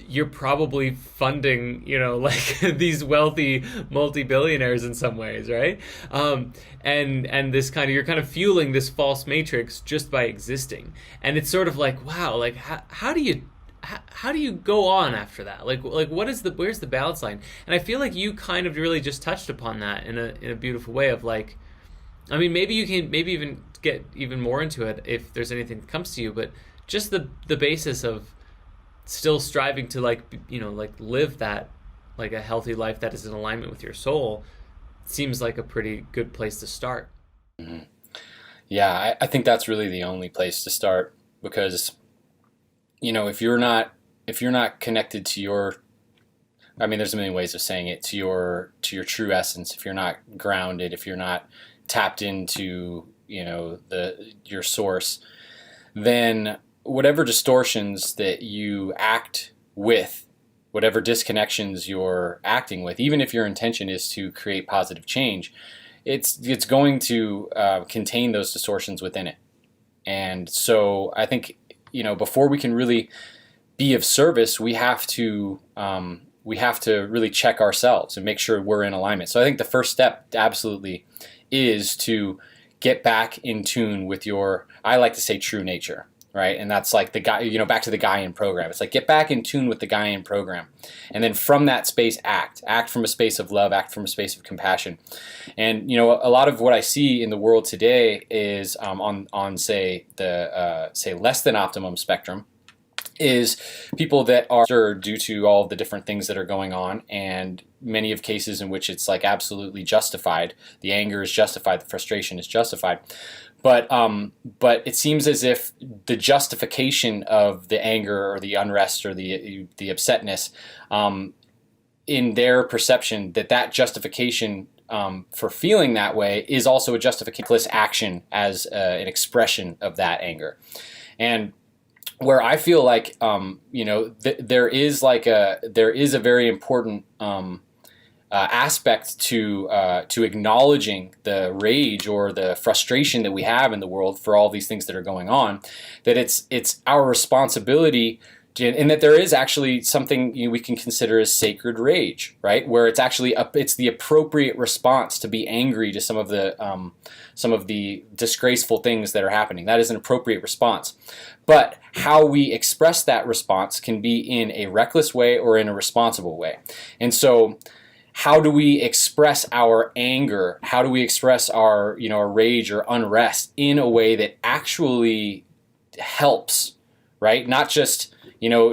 you're probably funding, like these wealthy multi-billionaires in some ways, right? And this you're kind of fueling this false matrix just by existing. And it's sort of like, wow, like how do you go on after that? Like where's the balance line? And I feel like you kind of really just touched upon that in a beautiful way of like, I mean, maybe you can even get even more into it if there's anything that comes to you, but just the basis of still striving to live that, like a healthy life that is in alignment with your soul, seems like a pretty good place to start. Mm-hmm. Yeah, I think that's really the only place to start, because if you're not connected to your, I mean, there's a million ways of saying it, to your true essence, if you're not grounded, if you're not tapped into your source, then whatever distortions that you act with, whatever disconnections you're acting with, even if your intention is to create positive change, it's going to contain those distortions within it. And so I think, before we can really be of service, we have to really check ourselves and make sure we're in alignment. So I think the first step absolutely is to get back in tune with your, I like to say, true nature. Right, and that's like back to the Gaian Program. It's like, get back in tune with the Gaian Program, and then from that space, act from a space of love, act from a space of compassion. And a lot of what I see in the world today is on say the less than optimum spectrum, is people that are stirred due to all of the different things that are going on, and many of cases in which it's like absolutely justified. The anger is justified, the frustration is justified. But it seems as if the justification of the anger or the unrest or the upsetness, in their perception, that justification for feeling that way is also a justification action as an expression of that anger. And where I feel like there is a very important aspect to acknowledging the rage or the frustration that we have in the world for all these things that are going on, that it's our responsibility and that there is actually something we can consider as sacred rage, right? Where it's actually it's the appropriate response to be angry to some of the disgraceful things that are happening. That is an appropriate response. But how we express that response can be in a reckless way or in a responsible way. And so, how do we express our anger? How do we express our our rage or unrest in a way that actually helps, right? Not just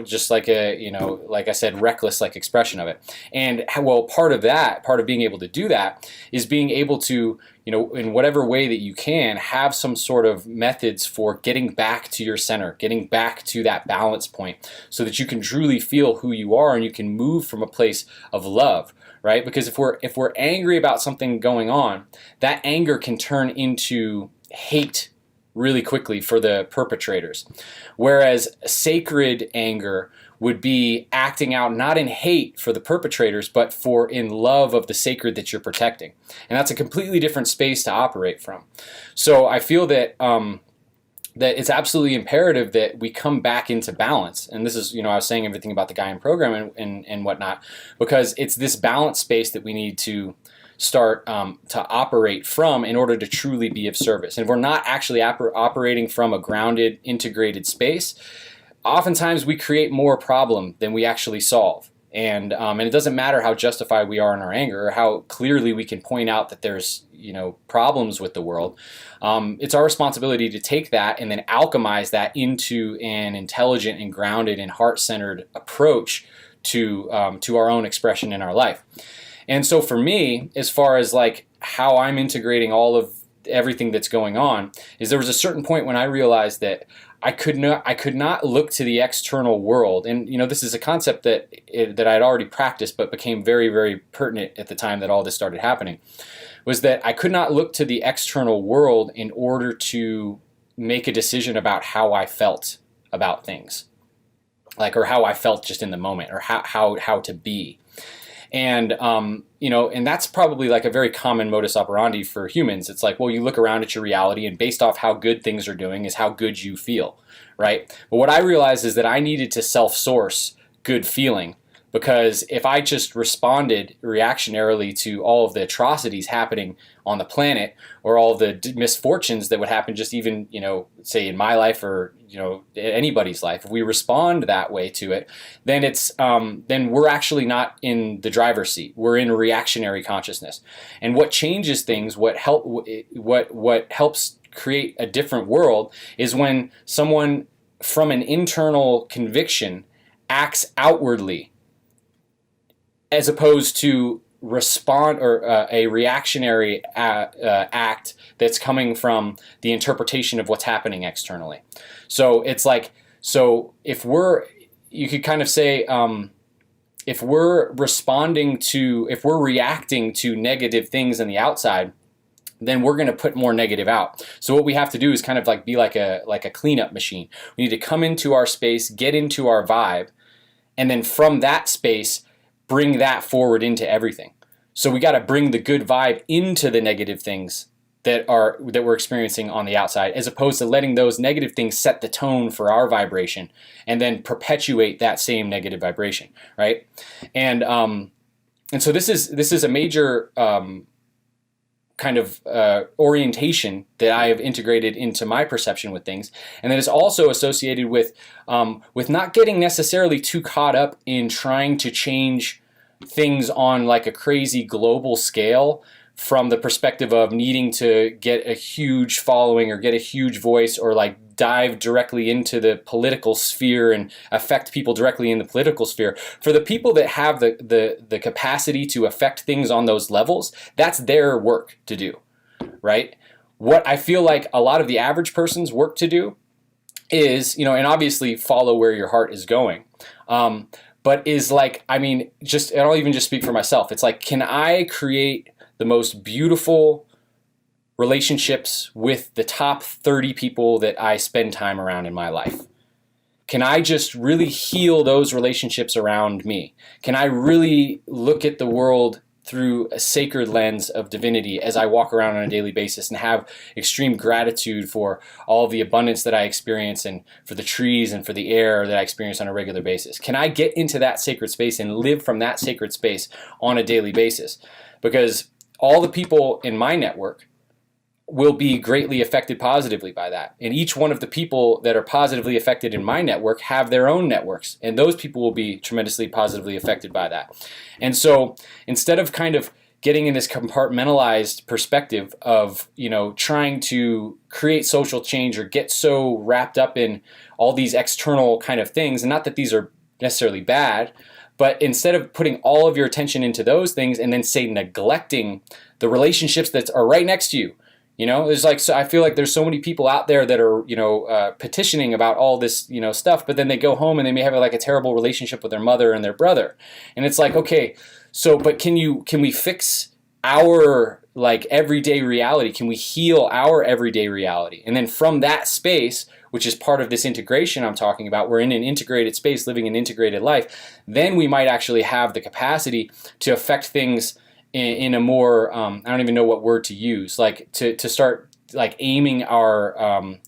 just like like I said, reckless like expression of it. And part of being able to do that is being able to, in whatever way that you can, have some sort of methods for getting back to your center, getting back to that balance point, so that you can truly feel who you are and you can move from a place of love, right? Because if we're angry about something going on, that anger can turn into hate really quickly for the perpetrators. Whereas sacred anger would be acting out not in hate for the perpetrators, but in love of the sacred that you're protecting. And that's a completely different space to operate from. So I feel that that it's absolutely imperative that we come back into balance. And this is, I was saying everything about the Gaian Program and whatnot, because it's this balance space that we need to start to operate from in order to truly be of service. And if we're not actually operating from a grounded, integrated space, oftentimes we create more problem than we actually solve. And it doesn't matter how justified we are in our anger or how clearly we can point out that there's problems with the world. It's our responsibility to take that and then alchemize that into an intelligent and grounded and heart-centered approach to our own expression in our life. And so for me, as far as like how I'm integrating all of everything that's going on, is there was a certain point when I realized that I could not look to the external world. And this is a concept that I had already practiced, but became very, very pertinent at the time that all this started happening, was that I could not look to the external world in order to make a decision about how I felt about things, or how I felt just in the moment, or how to be. And, and that's probably like a very common modus operandi for humans. It's like, well, you look around at your reality, and based off how good things are doing is how good you feel, right? But what I realized is that I needed to self-source good feeling, because if I just responded reactionarily to all of the atrocities happening on the planet, or all of the misfortunes that would happen just even, say in my life, or, anybody's life, if we respond that way to it, then then we're actually not in the driver's seat. We're in reactionary consciousness. And what changes things, what helps create a different world, is when someone from an internal conviction acts outwardly, as opposed to respond, or a reactionary act that's coming from the interpretation of what's happening externally. So it's like, you could kind of say, if we're reacting to negative things in the outside, then we're going to put more negative out. So what we have to do is kind of like be like a cleanup machine. We need to come into our space, get into our vibe, and then from that space, bring that forward into everything. So we got to bring the good vibe into the negative things that we're experiencing on the outside, as opposed to letting those negative things set the tone for our vibration and then perpetuate that same negative vibration, right? And so this is a major kind of orientation that I have integrated into my perception with things, and that is also associated with not getting necessarily too caught up in trying to change things on like a crazy global scale, from the perspective of needing to get a huge following or get a huge voice, or like dive directly into the political sphere and affect people directly in the political sphere. For the people that have the capacity to affect things on those levels, that's their work to do, right? What I feel like a lot of the average person's work to do is, and obviously follow where your heart is going. But is like, and I'll even just speak for myself. It's like, can I create the most beautiful relationships with the top 30 people that I spend time around in my life? Can I just really heal those relationships around me? Can I really look at the world through a sacred lens of divinity as I walk around on a daily basis, and have extreme gratitude for all of the abundance that I experience, and for the trees and for the air that I experience on a regular basis? Can I get into that sacred space and live from that sacred space on a daily basis? Because all the people in my network will be greatly affected positively by that. And each one of the people that are positively affected in my network have their own networks, and those people will be tremendously positively affected by that. And so instead of kind of getting in this compartmentalized perspective of, trying to create social change, or get so wrapped up in all these external kind of things, and not that these are necessarily bad, but instead of putting all of your attention into those things and then, say, neglecting the relationships that are right next to you. There's like, so I feel like there's so many people out there that are, petitioning about all this, stuff, but then they go home and they may have like a terrible relationship with their mother and their brother. And it's like, okay, so, but can we fix our like everyday reality? Can we heal our everyday reality? And then from that space, which is part of this integration I'm talking about, we're in an integrated space, living an integrated life, then we might actually have the capacity to affect things in a more, I don't even know what word to use, like to start like aiming our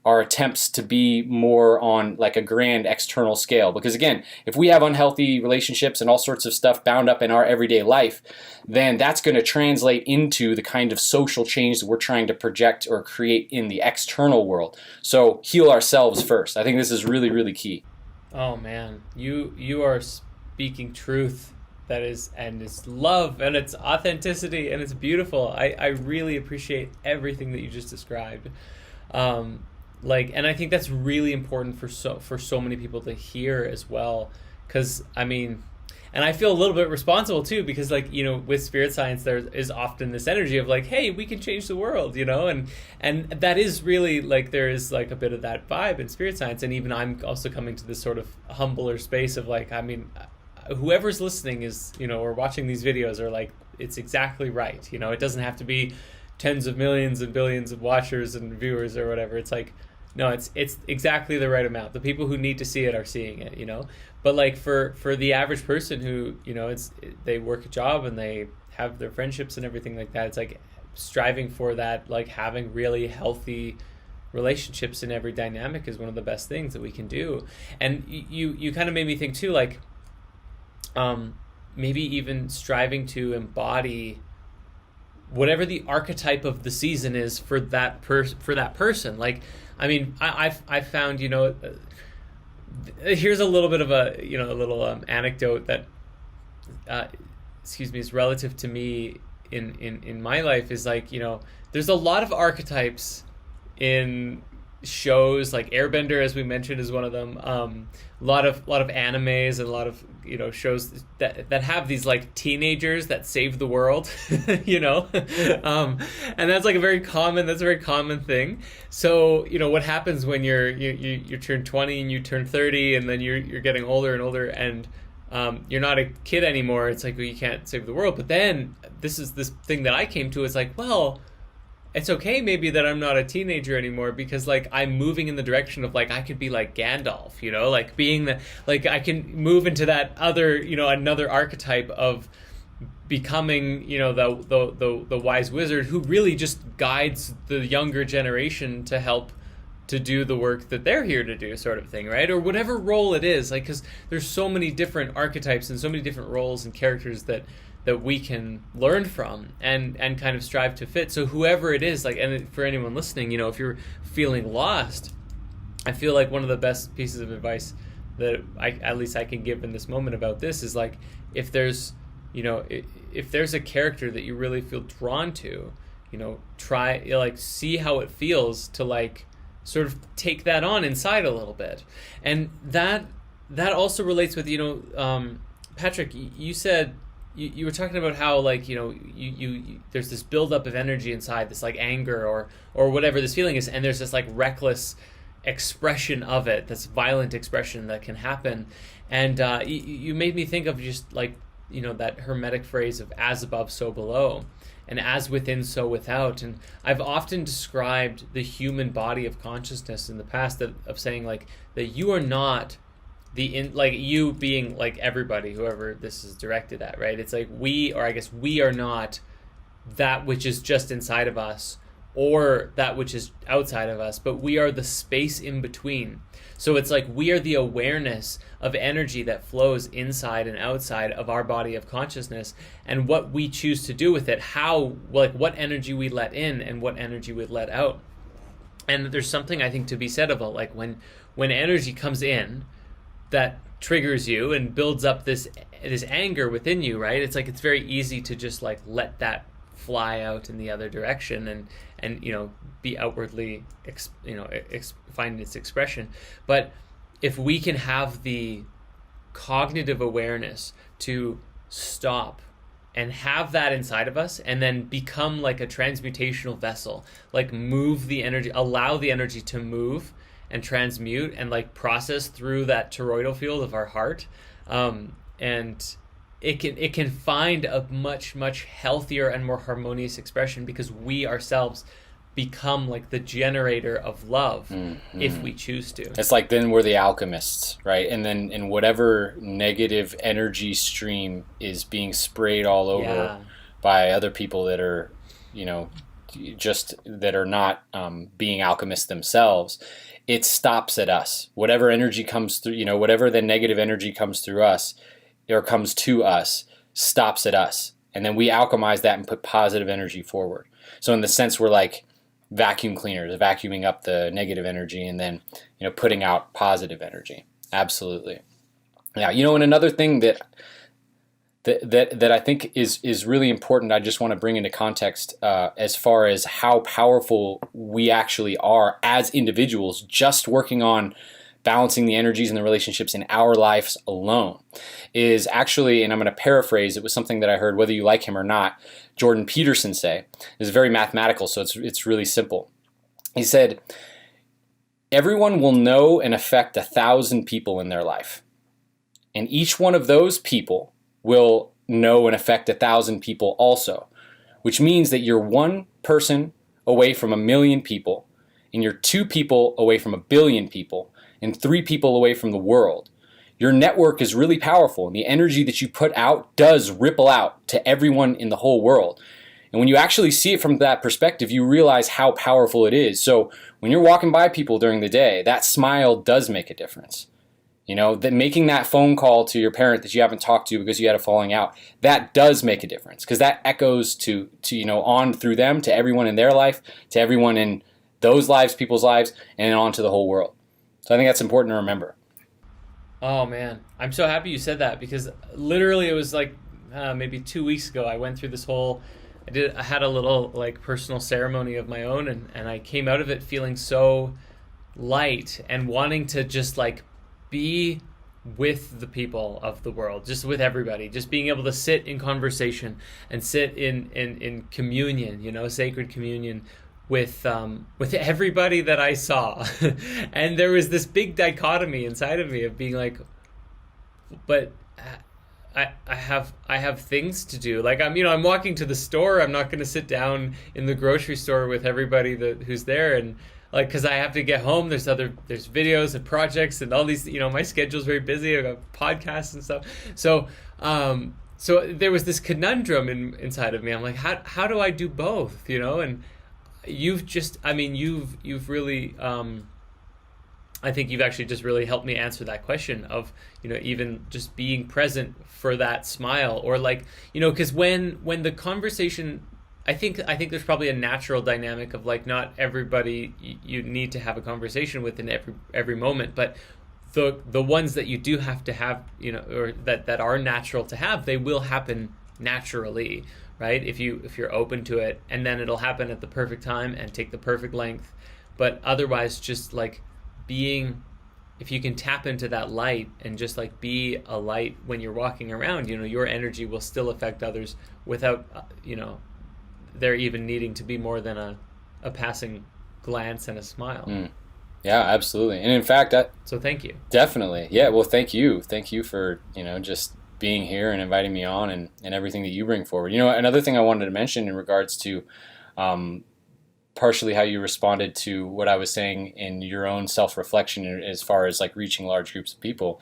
attempts to be more on like a grand external scale. Because again, if we have unhealthy relationships and all sorts of stuff bound up in our everyday life, then that's going to translate into the kind of social change that we're trying to project or create in the external world. So heal ourselves first. I think this is really, really key. Oh man, you are speaking truth. That is, and it's love, and it's authenticity, and it's beautiful. I really appreciate everything that you just described. And I think that's really important for so many people to hear as well, because and I feel a little bit responsible too, because with spirit science there is often this energy of like, hey, we can change the world, and that is really like, there is like a bit of that vibe in spirit science. And even I'm also coming to this sort of humbler space of like, whoever's listening is, or watching these videos are like, it's exactly right. It doesn't have to be tens of millions and billions of watchers and viewers or whatever. It's like, No, it's exactly the right amount. The people who need to see it are seeing it, But like for the average person who, they work a job and they have their friendships and everything like that, it's like striving for that, like having really healthy relationships in every dynamic is one of the best things that we can do. And you kind of made me think too, like maybe even striving to embody whatever the archetype of the season is for that person. Like, I mean, I've found, here's a little bit of a little anecdote that is relative to me in my life, is like, there's a lot of archetypes in shows, like Airbender, as we mentioned, is one of them. A lot of animes and a lot of shows that have these like teenagers that save the world, and that's like a very common thing. So what happens when you turn 20 and you turn 30 and then you're getting older and older, and you're not a kid anymore. It's like, well, you can't save the world. But then this thing that I came to is like, well, it's okay maybe that I'm not a teenager anymore, because like I'm moving in the direction of like I could be like Gandalf, like being I can move into that other, another archetype of becoming, the wise wizard who really just guides the younger generation to help to do the work that they're here to do, sort of thing, right? Or whatever role it is, like, because there's so many different archetypes and so many different roles and characters that we can learn from and kind of strive to fit. So whoever it is, like, and for anyone listening, if you're feeling lost, I feel like one of the best pieces of advice that at least I can give in this moment about this is like, if there's a character that you really feel drawn to, try, like, see how it feels to like sort of take that on inside a little bit. And that also relates with, Patrick, you said, you were talking about how, like, you there's this buildup of energy inside, this like anger or whatever this feeling is, and there's this like reckless expression of it, this violent expression that can happen. And you made me think of just like, that Hermetic phrase of as above, so below, and as within, so without. And I've often described the human body of consciousness in the past of saying like that you are not like you being like everybody, whoever this is directed at, right? It's like we are not that which is just inside of us or that which is outside of us, but we are the space in between. So it's like we are the awareness of energy that flows inside and outside of our body of consciousness, and what we choose to do with it, what energy we let in and what energy we let out. And there's something I think to be said about like when energy comes in that triggers you and builds up this anger within you, right? It's like it's very easy to just like let that fly out in the other direction and be outwardly find its expression. But if we can have the cognitive awareness to stop and have that inside of us, and then become like a transmutational vessel, like move the energy, allow the energy to move and transmute and like process through that toroidal field of our heart, and it can find a much, much healthier and more harmonious expression, because we ourselves become like the generator of love, if we choose to. It's like then we're the alchemists, right? And then in whatever negative energy stream is being sprayed all over by other people that are, just that are not being alchemists themselves, it stops at us. Whatever energy comes through, whatever the negative energy comes through us or comes to us, stops at us. And then we alchemize that and put positive energy forward. So in the sense, we're like vacuum cleaners, vacuuming up the negative energy and then, putting out positive energy. Absolutely. Now, and another thing that I think is really important, I just want to bring into context as far as how powerful we actually are as individuals, just working on balancing the energies and the relationships in our lives alone, is actually, and I'm going to paraphrase, it was something that I heard, whether you like him or not, Jordan Peterson say. It's very mathematical, so it's really simple. He said, everyone will know and affect 1,000 people in their life, and each one of those people will know and affect 1,000 people also, which means that you're one person away from 1,000,000 people, and you're 2 people away from 1 billion people and 3 people away from the world, your network is really powerful, and the energy that you put out does ripple out to everyone in the whole world. And when you actually see it from that perspective, you realize how powerful it is. So when you're walking by people during the day, that smile does make a difference. That making that phone call to your parent that you haven't talked to because you had a falling out, that does make a difference, because that echoes to on through them, to everyone in their life, to everyone in those lives, people's lives, and on to the whole world. So I think that's important to remember. Oh man, I'm so happy you said that, because literally it was like maybe 2 weeks ago I went through this whole, I had a little like personal ceremony of my own, and I came out of it feeling so light and wanting to just like be with the people of the world, just with everybody, just being able to sit in conversation and sit in communion, sacred communion with everybody that I saw. And there was this big dichotomy inside of me of being like, but I have things to do. Like I'm walking to the store. I'm not going to sit down in the grocery store with everybody who's there, and like, because I have to get home. There's videos and projects and all these. My schedule's very busy. I got podcasts and stuff. So there was this conundrum inside of me. I'm like, how do I do both? And you've really, I think you've actually just really helped me answer that question of, even just being present for that smile, or like, because when the conversation, I think there's probably a natural dynamic of like, not everybody you need to have a conversation with in every moment, but the ones that you do have to have, or that are natural to have, they will happen naturally, right? If you're open to it, and then it'll happen at the perfect time and take the perfect length. But otherwise, just like being, if you can tap into that light and just like be a light when you're walking around, your energy will still affect others without, there even needing to be more than a passing glance and a smile. Yeah, absolutely. And in fact, so thank you. Definitely. Yeah. Well, thank you for, just being here and inviting me on, and everything that you bring forward. Another thing I wanted to mention in regards to partially how you responded to what I was saying in your own self-reflection as far as like reaching large groups of people,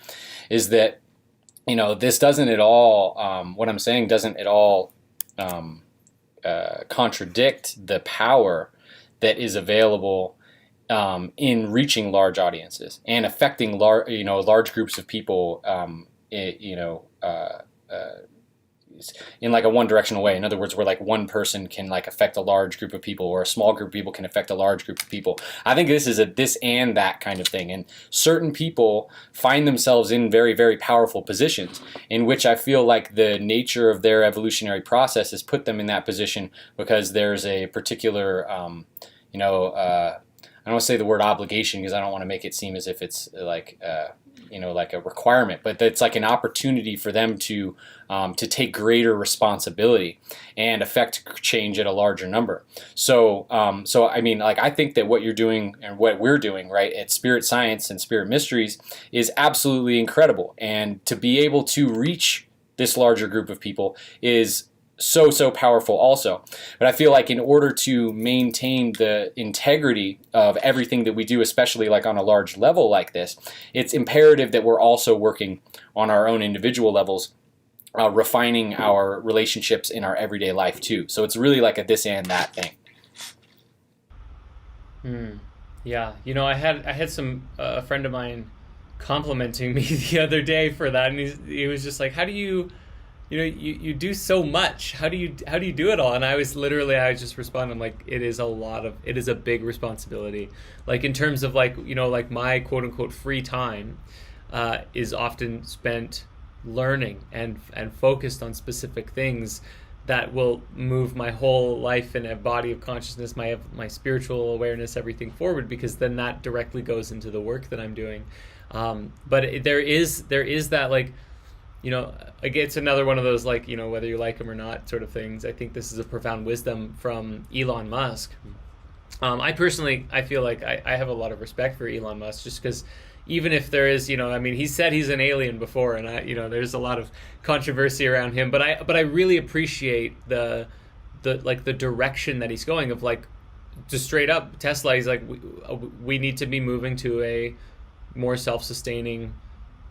is that, this doesn't at all, what I'm saying doesn't at all contradict the power that is available in reaching large audiences and affecting large groups of people, in like a one-directional way. In other words, where like one person can like affect a large group of people, or a small group of people can affect a large group of people. I think this is a this and that kind of thing, and certain people find themselves in very, very powerful positions in which I feel like the nature of their evolutionary process has put them in that position, because there's a particular I don't want to say the word obligation, because I don't want to make it seem as if it's like like a requirement, but it's like an opportunity for them to take greater responsibility and affect change at a larger number. So I mean, like, I think that what you're doing and what we're doing, right, at Spirit Science and Spirit Mysteries is absolutely incredible. And to be able to reach this larger group of people is so powerful also. But I feel like in order to maintain the integrity of everything that we do, especially like on a large level like this, it's imperative that we're also working on our own individual levels, refining our relationships in our everyday life too. So it's really like a this and that thing. Yeah, I had some a friend of mine complimenting me the other day for that, and he was just like, how do you you do so much. How do you do it all? And I just responded, I'm like, it is a big responsibility. Like, in terms of like, like my quote unquote free time is often spent learning and focused on specific things that will move my whole life and a body of consciousness, my spiritual awareness, everything forward, because then that directly goes into the work that I'm doing. But there is that, like, like, it's another one of those, like, whether you like him or not sort of things. I think this is a profound wisdom from Elon Musk. I feel like I have a lot of respect for Elon Musk, just because even if there is, he said he's an alien before, and there's a lot of controversy around him, but I really appreciate the direction that he's going, of like just straight up Tesla, he's like, we need to be moving to a more self-sustaining,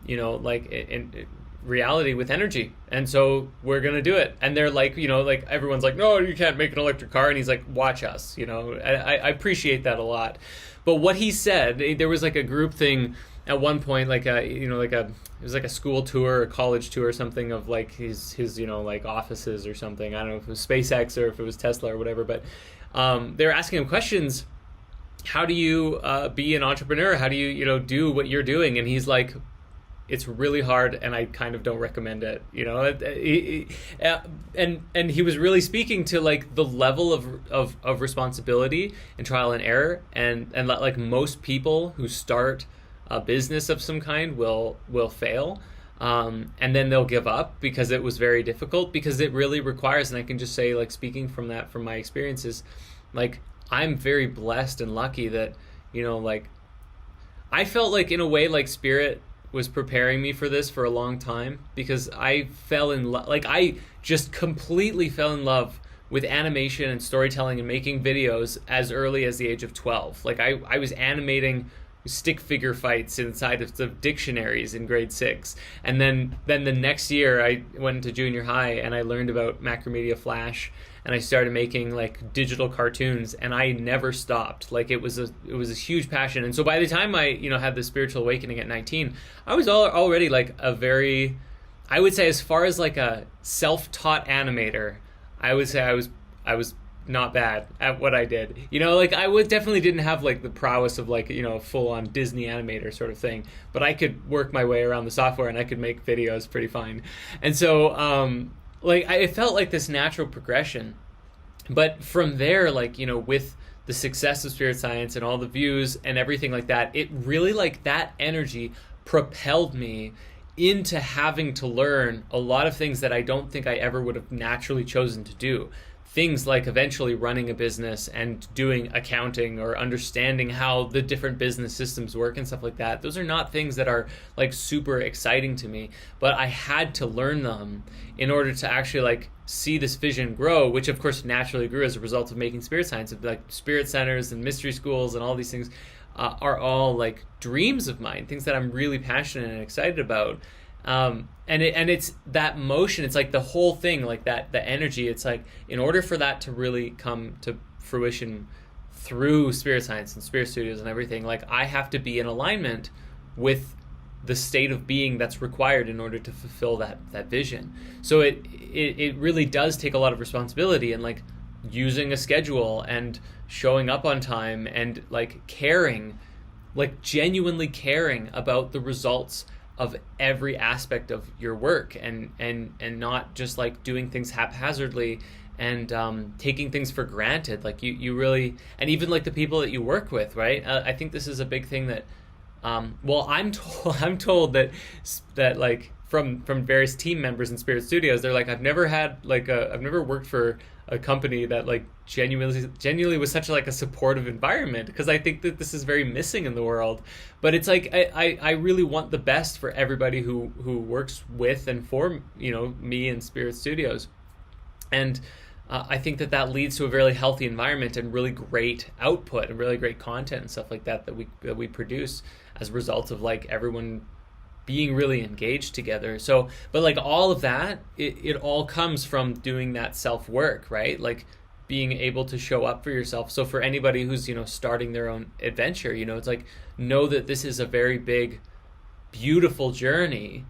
like in reality with energy, and so we're gonna do it. And they're like, like everyone's like, no, you can't make an electric car, and he's like, watch us. I appreciate that a lot. But what he said, there was like a group thing at one point, like it was like a school tour, a college tour or something of like his like offices or something. I don't know if it was SpaceX or if it was Tesla or whatever, but they were asking him questions. How do you be an entrepreneur? How do you do what you're doing? And he's like, it's really hard, and I kind of don't recommend it. And he was really speaking to like the level of responsibility and trial and error, and like most people who start a business of some kind will fail, and then they'll give up because it was very difficult, because it really requires, and I can just say, like, speaking from my experiences, like, I'm very blessed and lucky that like I felt like in a way like Spirit was preparing me for this for a long time, because I fell in love, like I just completely fell in love with animation and storytelling and making videos as early as the age of 12. Like I was animating stick figure fights inside of the dictionaries in grade 6, and then the next year I went into junior high and I learned about Macromedia Flash, and I started making like digital cartoons, and I never stopped. Like it was a huge passion. And so by the time I had the spiritual awakening at 19, I was already like a very, I would say, as far as like a self-taught animator, I would say I was not bad at what I did. Like I definitely didn't have like the prowess of like full on Disney animator sort of thing, but I could work my way around the software and I could make videos pretty fine. And so like it felt like this natural progression. But from there, like, with the success of Spirit Science and all the views and everything like that, it really, like, that energy propelled me into having to learn a lot of things that I don't think I ever would have naturally chosen to do. Things like eventually running a business and doing accounting or understanding how the different business systems work and stuff like that. Those are not things that are like super exciting to me, but I had to learn them in order to actually like see this vision grow, which of course naturally grew as a result of making Spirit Science. Like spirit centers and mystery schools and all these things are all like dreams of mine, things that I'm really passionate and excited about. And it's that motion, it's like the whole thing, like that, the energy, it's like in order for that to really come to fruition through Spirit Science and Spirit Studios and everything, like I have to be in alignment with the state of being that's required in order to fulfill that vision. So it really does take a lot of responsibility, and like using a schedule and showing up on time and like caring, like genuinely caring about the results of every aspect of your work, and not just like doing things haphazardly and taking things for granted. Like you really, and even like the people that you work with, right? I think this is a big thing that I'm told that like from various team members in Spirit Studios, they're like, I've never worked for a company that like genuinely was such like a supportive environment, because I think that this is very missing in the world. But it's like I really want the best for everybody who works with and for me and Spirit Studios, and I think that leads to a really healthy environment and really great output and really great content and stuff like that we produce as a result of like everyone being really engaged together. So, but like all of that, it all comes from doing that self-work, right? Like being able to show up for yourself. So for anybody who's, starting their own adventure, it's like, know that this is a very big, beautiful journey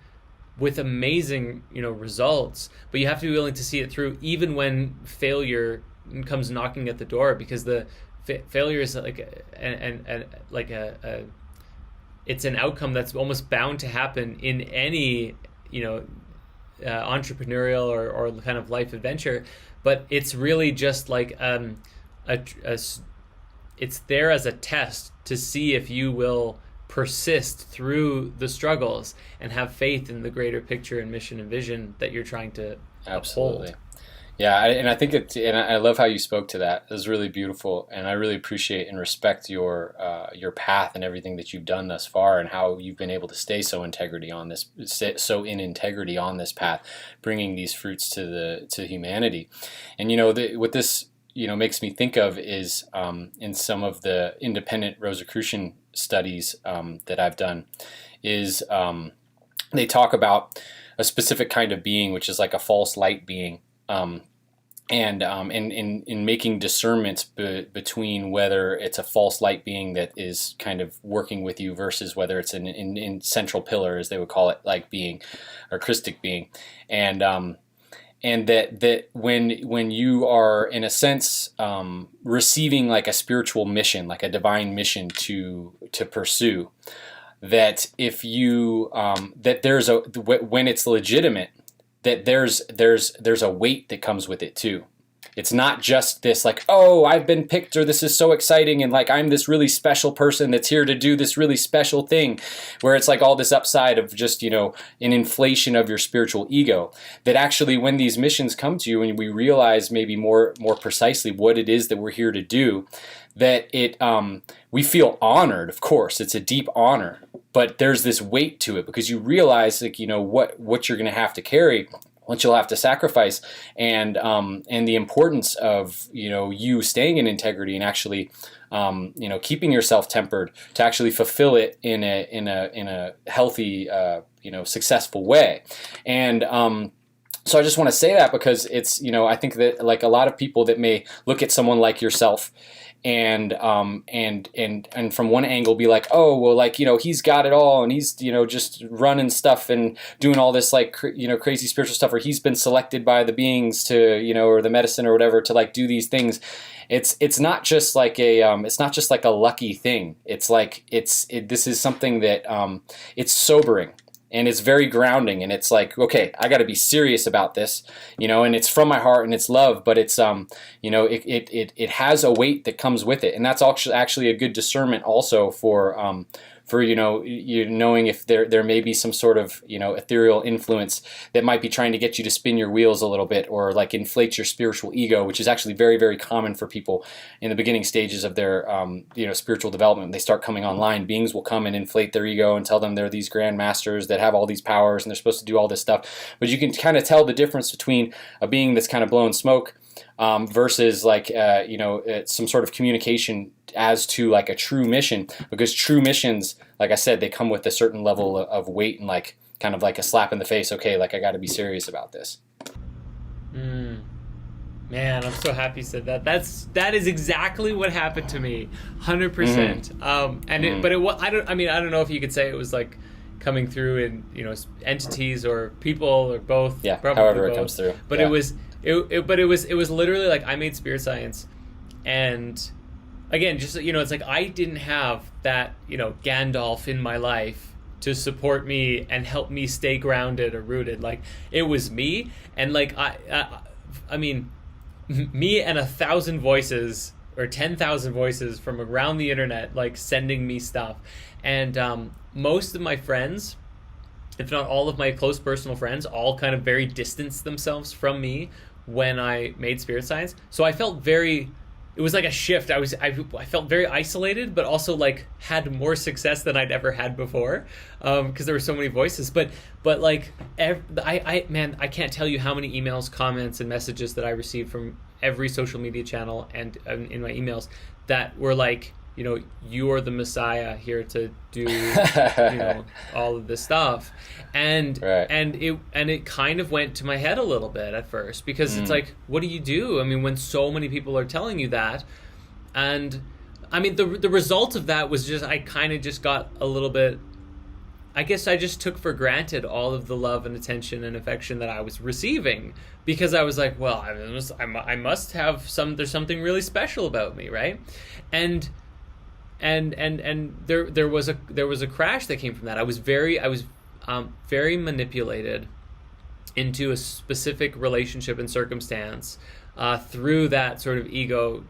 with amazing, results, but you have to be willing to see it through, even when failure comes knocking at the door, because the failure is like it's an outcome that's almost bound to happen in any entrepreneurial or kind of life adventure. But it's really just like it's there as a test to see if you will persist through the struggles and have faith in the greater picture and mission and vision that you're trying to Absolutely. uphold. Yeah, and I think and I love how you spoke to that. It was really beautiful, and I really appreciate and respect your path and everything that you've done thus far, and how you've been able to stay so in integrity on this path, bringing these fruits to humanity. And with this makes me think of is in some of the independent Rosicrucian studies that I've done is they talk about a specific kind of being, which is like a false light being. And in making discernments between whether it's a false light being that is kind of working with you versus whether it's an in central pillar, as they would call it, like being, or Christic being, and that when you are in a sense receiving like a spiritual mission, like a divine mission to pursue, that if you that there's a when it's legitimate, that there's a weight that comes with it too. It's not just this like, oh, I've been picked, or this is so exciting, and like I'm this really special person that's here to do this really special thing, where it's like all this upside of just, an inflation of your spiritual ego. That actually when these missions come to you and we realize maybe more precisely what it is that we're here to do, that we feel honored. Of course, it's a deep honor, but there's this weight to it because you realize like what you're going to have to carry, what you'll have to sacrifice, and the importance of you staying in integrity and actually keeping yourself tempered to actually fulfill it in a healthy successful way. And so I just want to say that because it's I think that like a lot of people that may look at someone like yourself and from one angle be like, oh, well, like, he's got it all and he's, just running stuff and doing all this like, crazy spiritual stuff, or he's been selected by the beings to, or the medicine or whatever to like do these things. It's not just like it's not just like a lucky thing. It's like, this is something that, it's sobering. And it's very grounding, and it's like, okay, I got to be serious about this, and it's from my heart and it's love, but it's, it has a weight that comes with it, and that's actually a good discernment also for you knowing if there may be some sort of ethereal influence that might be trying to get you to spin your wheels a little bit, or like inflate your spiritual ego, which is actually very, very common for people in the beginning stages of their spiritual development. They start coming online, beings will come and inflate their ego and tell them they're these grand masters that have all these powers and they're supposed to do all this stuff. But you can kind of tell the difference between a being that's kind of blowing smoke versus like some sort of communication as to like a true mission, because true missions, like I said, they come with a certain level of weight and like kind of like a slap in the face. Okay, like I got to be serious about this. Man, I'm so happy you said that. That is exactly what happened to me, 100%. I don't know if you could say it was like coming through in entities or people or both. Yeah, probably however both. It comes through. But yeah. it was literally like I made spirit science, and again, just it's like I didn't have that Gandalf in my life to support me and help me stay grounded or rooted. Like it was me, and like I mean, me and 1,000 voices or 10,000 voices from around the internet, like sending me stuff, and most of my friends, if not all of my close personal friends, all kind of very distanced themselves from me when I made spirit science. So I felt it was like a shift. I felt very isolated, but also like had more success than I'd ever had before, because there were so many voices. But like I can't tell you how many emails, comments, and messages that I received from every social media channel and in my emails that were like, you are the Messiah here to do all of this stuff, and right. and it kind of went to my head a little bit at first, because it's like, what do you do? I mean, when so many people are telling you that, and I mean the result of that was just I kind of just got a little bit. I guess I just took for granted all of the love and attention and affection that I was receiving, because I was like, well, I must have there's something really special about me, right? And there was a crash that came from that. I was very manipulated into a specific relationship and circumstance through that sort of ego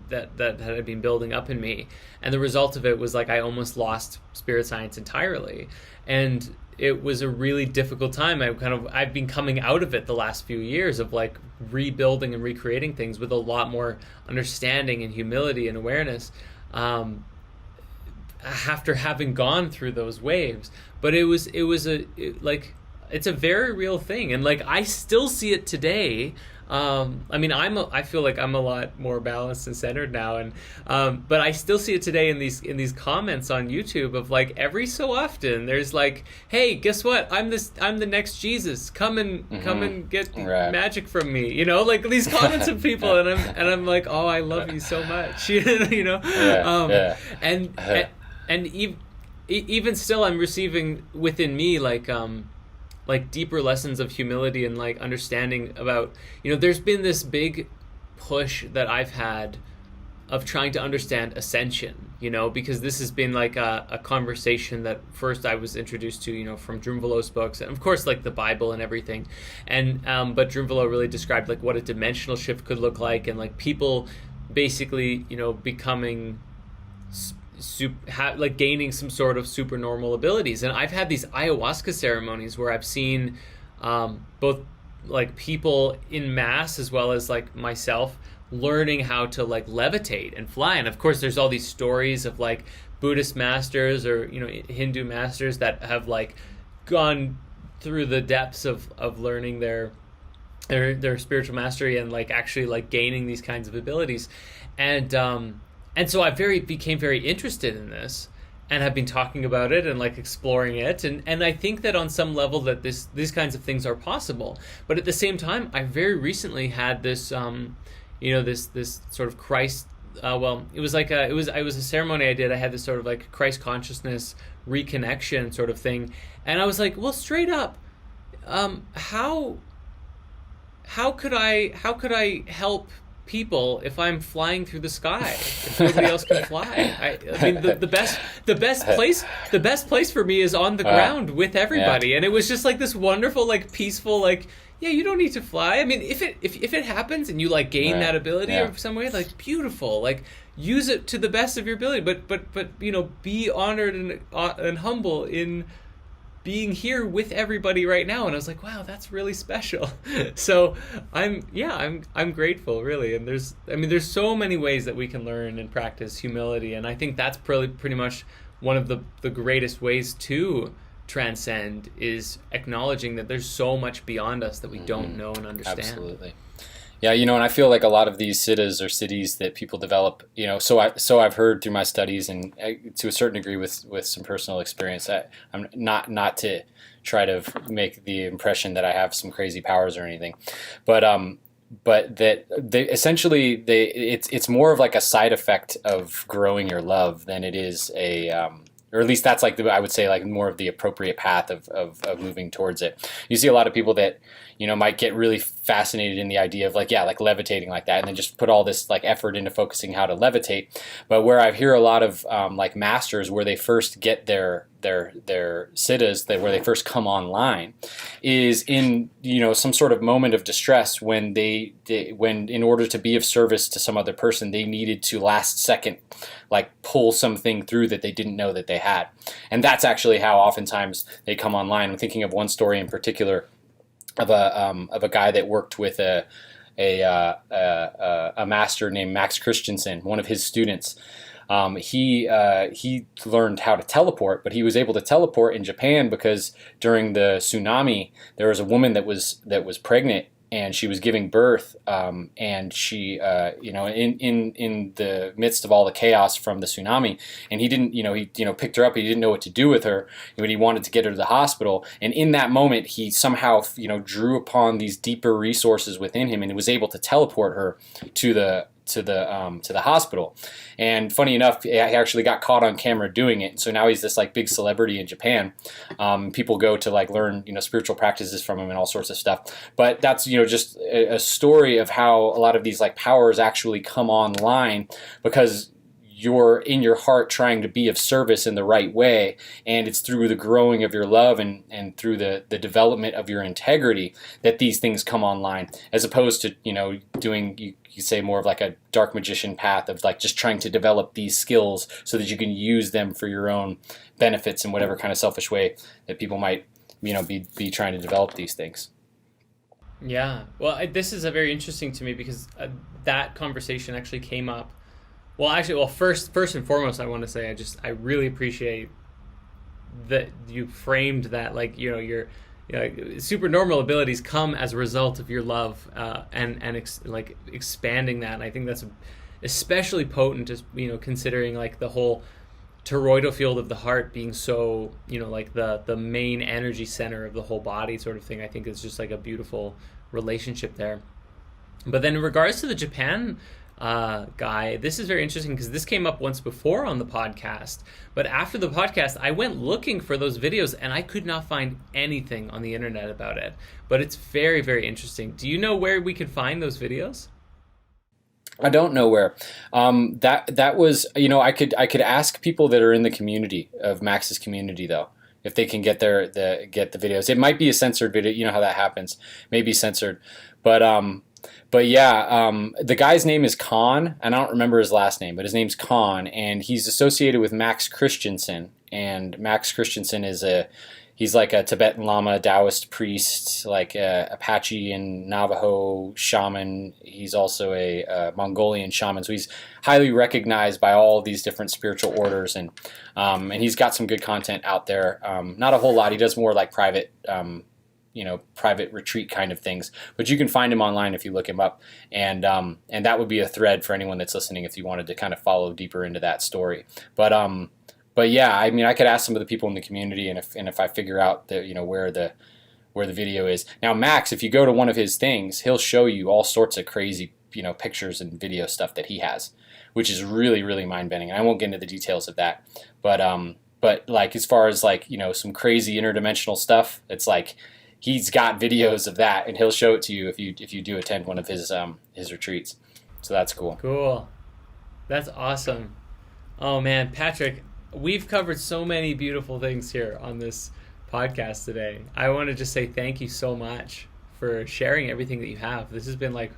that had been building up in me, and the result of it was like I almost lost spirit science entirely, and it was a really difficult time. I've been coming out of it the last few years of like rebuilding and recreating things with a lot more understanding and humility and awareness, after having gone through those waves. But it was it's a very real thing, and like I still see it today. I mean, I feel like I'm a lot more balanced and centered now, and but I still see it today in these comments on YouTube of like every so often there's like, hey, guess what? I'm the next Jesus. Come and get magic from me. You know, like these comments of people, and I'm like, oh, I love you so much. You know, and even still, I'm receiving within me like deeper lessons of humility and like understanding about, you know, there's been this big push that I've had of trying to understand ascension, you know, because this has been like a conversation that first I was introduced to, you know, from Drunvalo's books, and of course like the Bible and everything, and but Drunvalo really described like what a dimensional shift could look like, and like people basically, you know, becoming like gaining some sort of supernormal abilities. And I've had these ayahuasca ceremonies where I've seen both like people in mass as well as like myself learning how to like levitate and fly. And of course there's all these stories of like Buddhist masters or, you know, Hindu masters that have like gone through the depths of learning their spiritual mastery and like actually like gaining these kinds of abilities. And so I became very interested in this, and have been talking about it and like exploring it, and I think that on some level that these kinds of things are possible. But at the same time, I very recently had this, you know, this sort of Christ. It was a ceremony I did. I had this sort of like Christ consciousness reconnection sort of thing, and I was like, well, straight up, how could I help people if I'm flying through the sky, if nobody else can fly? I mean, the best place for me is on the ground with everybody. And it was just like this wonderful, like peaceful, like, yeah, you don't need to fly. I mean, if it happens and you like gain that ability or some way, like beautiful, like use it to the best of your ability, but you know, be honored and humble in being here with everybody right now. And I was like, wow, that's really special. So I'm grateful, really. And there's so many ways that we can learn and practice humility, and I think that's pretty much one of the greatest ways to transcend, is acknowledging that there's so much beyond us that we don't know and understand. Absolutely. Yeah, you know, and I feel like a lot of these siddhas or siddhis that people develop, you know, so I've heard through my studies and to a certain degree with some personal experience. I'm not to try to make the impression that I have some crazy powers or anything, but that it's more of like a side effect of growing your love than it is or at least that's like I would say like more of the appropriate path of moving towards it. You see a lot of people that, you know, might get really fascinated in the idea of like levitating like that, and then just put all this like effort into focusing how to levitate. But where I hear a lot of like masters where they first get their siddhas, where they first come online, is in, you know, some sort of moment of distress when when in order to be of service to some other person, they needed to last second like pull something through that they didn't know that they had. And that's actually how oftentimes they come online. I'm thinking of one story in particular of a guy that worked with a master named Max Christensen, one of his students. He learned how to teleport, but he was able to teleport in Japan because during the tsunami there was a woman that was pregnant, and she was giving birth, and she, you know, in the midst of all the chaos from the tsunami, and he didn't, he picked her up, he didn't know what to do with her, but he wanted to get her to the hospital, and in that moment, he somehow, drew upon these deeper resources within him, and was able to teleport her to the hospital. And funny enough, he actually got caught on camera doing it. So now he's this like big celebrity in Japan. People go to like learn, spiritual practices from him and all sorts of stuff. But that's, just a story of how a lot of these like powers actually come online because you're in your heart trying to be of service in the right way, and it's through the growing of your love and through the development of your integrity that these things come online, as opposed to doing you say more of like a dark magician path of like just trying to develop these skills so that you can use them for your own benefits in whatever kind of selfish way that people might be trying to develop these things. Yeah, well, this is very interesting to me because that conversation actually came up. Well, first and foremost, I want to say I really appreciate that you framed that, like, you're super normal abilities come as a result of your love, like expanding that. And I think that's especially potent, just considering like the whole toroidal field of the heart being so like the main energy center of the whole body sort of thing. I think it's just like a beautiful relationship there. But then in regards to the Japan guy, this is very interesting because this came up once before on the podcast, but after the podcast I went looking for those videos and I could not find anything on the internet about it. But it's very, very interesting. Do you know where we could find those videos? I don't know where. That was, I could ask people that are in the community of Max's community though, if they can get the videos. It might be a censored video. You know how that happens. Maybe censored, but yeah, the guy's name is Khan, and I don't remember his last name, but his name's Khan, and he's associated with Max Christensen. And Max Christensen he's like a Tibetan Lama, Taoist priest, like a Apache and Navajo shaman. He's also a Mongolian shaman, so he's highly recognized by all these different spiritual orders, and he's got some good content out there. Not a whole lot. He does more like private retreat kind of things, but you can find him online if you look him up, and that would be a thread for anyone that's listening if you wanted to kind of follow deeper into that story. But yeah, I mean, I could ask some of the people in the community, and if I figure out that where the video is. Now, Max, if you go to one of his things, he'll show you all sorts of crazy pictures and video stuff that he has, which is really, really mind bending. I won't get into the details of that, but like as far as like some crazy interdimensional stuff, it's like he's got videos of that, and he'll show it to you if you do attend one of his retreats. So that's cool. Cool. That's awesome. Oh man, Patrick, we've covered so many beautiful things here on this podcast today. I want to just say thank you so much for sharing everything that you have. This has been like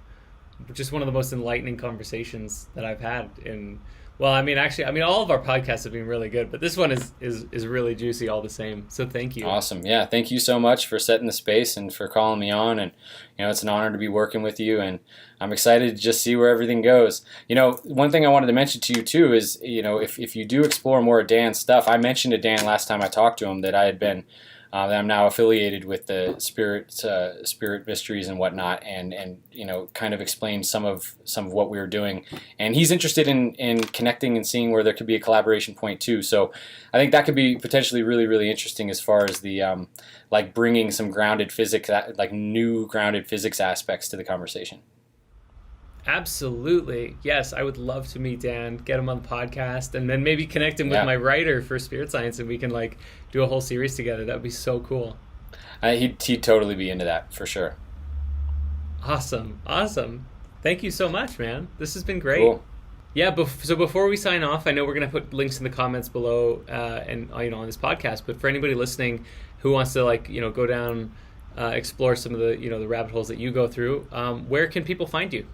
just one of the most enlightening conversations that I've had in, well, I mean, all of our podcasts have been really good, but this one is really juicy all the same. So thank you. Awesome. Yeah. Thank you so much for setting the space and for calling me on. And, it's an honor to be working with you, and I'm excited to just see where everything goes. One thing I wanted to mention to you too is, if you do explore more of Dan's stuff, I mentioned to Dan last time I talked to him that I had been, that I'm now affiliated with the spirit mysteries and whatnot, and kind of explained some of what we were doing, and he's interested in connecting and seeing where there could be a collaboration point too. So I think that could be potentially really, really interesting as far as the like bringing some grounded physics, like new grounded physics aspects to the conversation. Absolutely. Yes, I would love to meet Dan, get him on the podcast, and then maybe connect him with my writer for Spirit Science, and we can like do a whole series together. That would be so cool. He'd totally be into that for sure. Awesome. Thank you so much, man. This has been great. Cool. Yeah, so before we sign off, I know we're going to put links in the comments below and on this podcast, but for anybody listening who wants to go down, explore some of the the rabbit holes that you go through, where can people find you?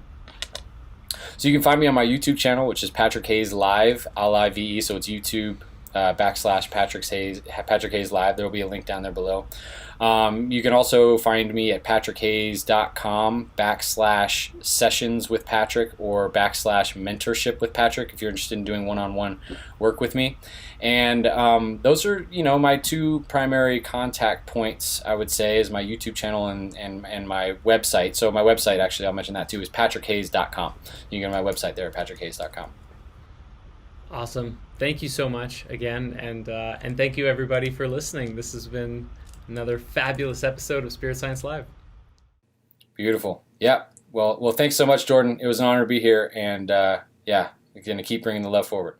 So you can find me on my YouTube channel, which is Patrick Haize Live, Live. So it's YouTube / Patrick Haize Live. There will be a link down there below. You can also find me at patrickhaize.com / sessions with Patrick or / mentorship with Patrick if you're interested in doing one-on-one work with me. And those are my two primary contact points, I would say, is my YouTube channel and my website. So my website, actually, I'll mention that too, is patrickhaize.com. You can go to my website there, patrickhaize.com. Awesome. Thank you so much again, and thank you everybody for listening. This has been another fabulous episode of Spirit Science Live. Beautiful. Yeah. Well, thanks so much, Jordan. It was an honor to be here, and we're going to keep bringing the love forward.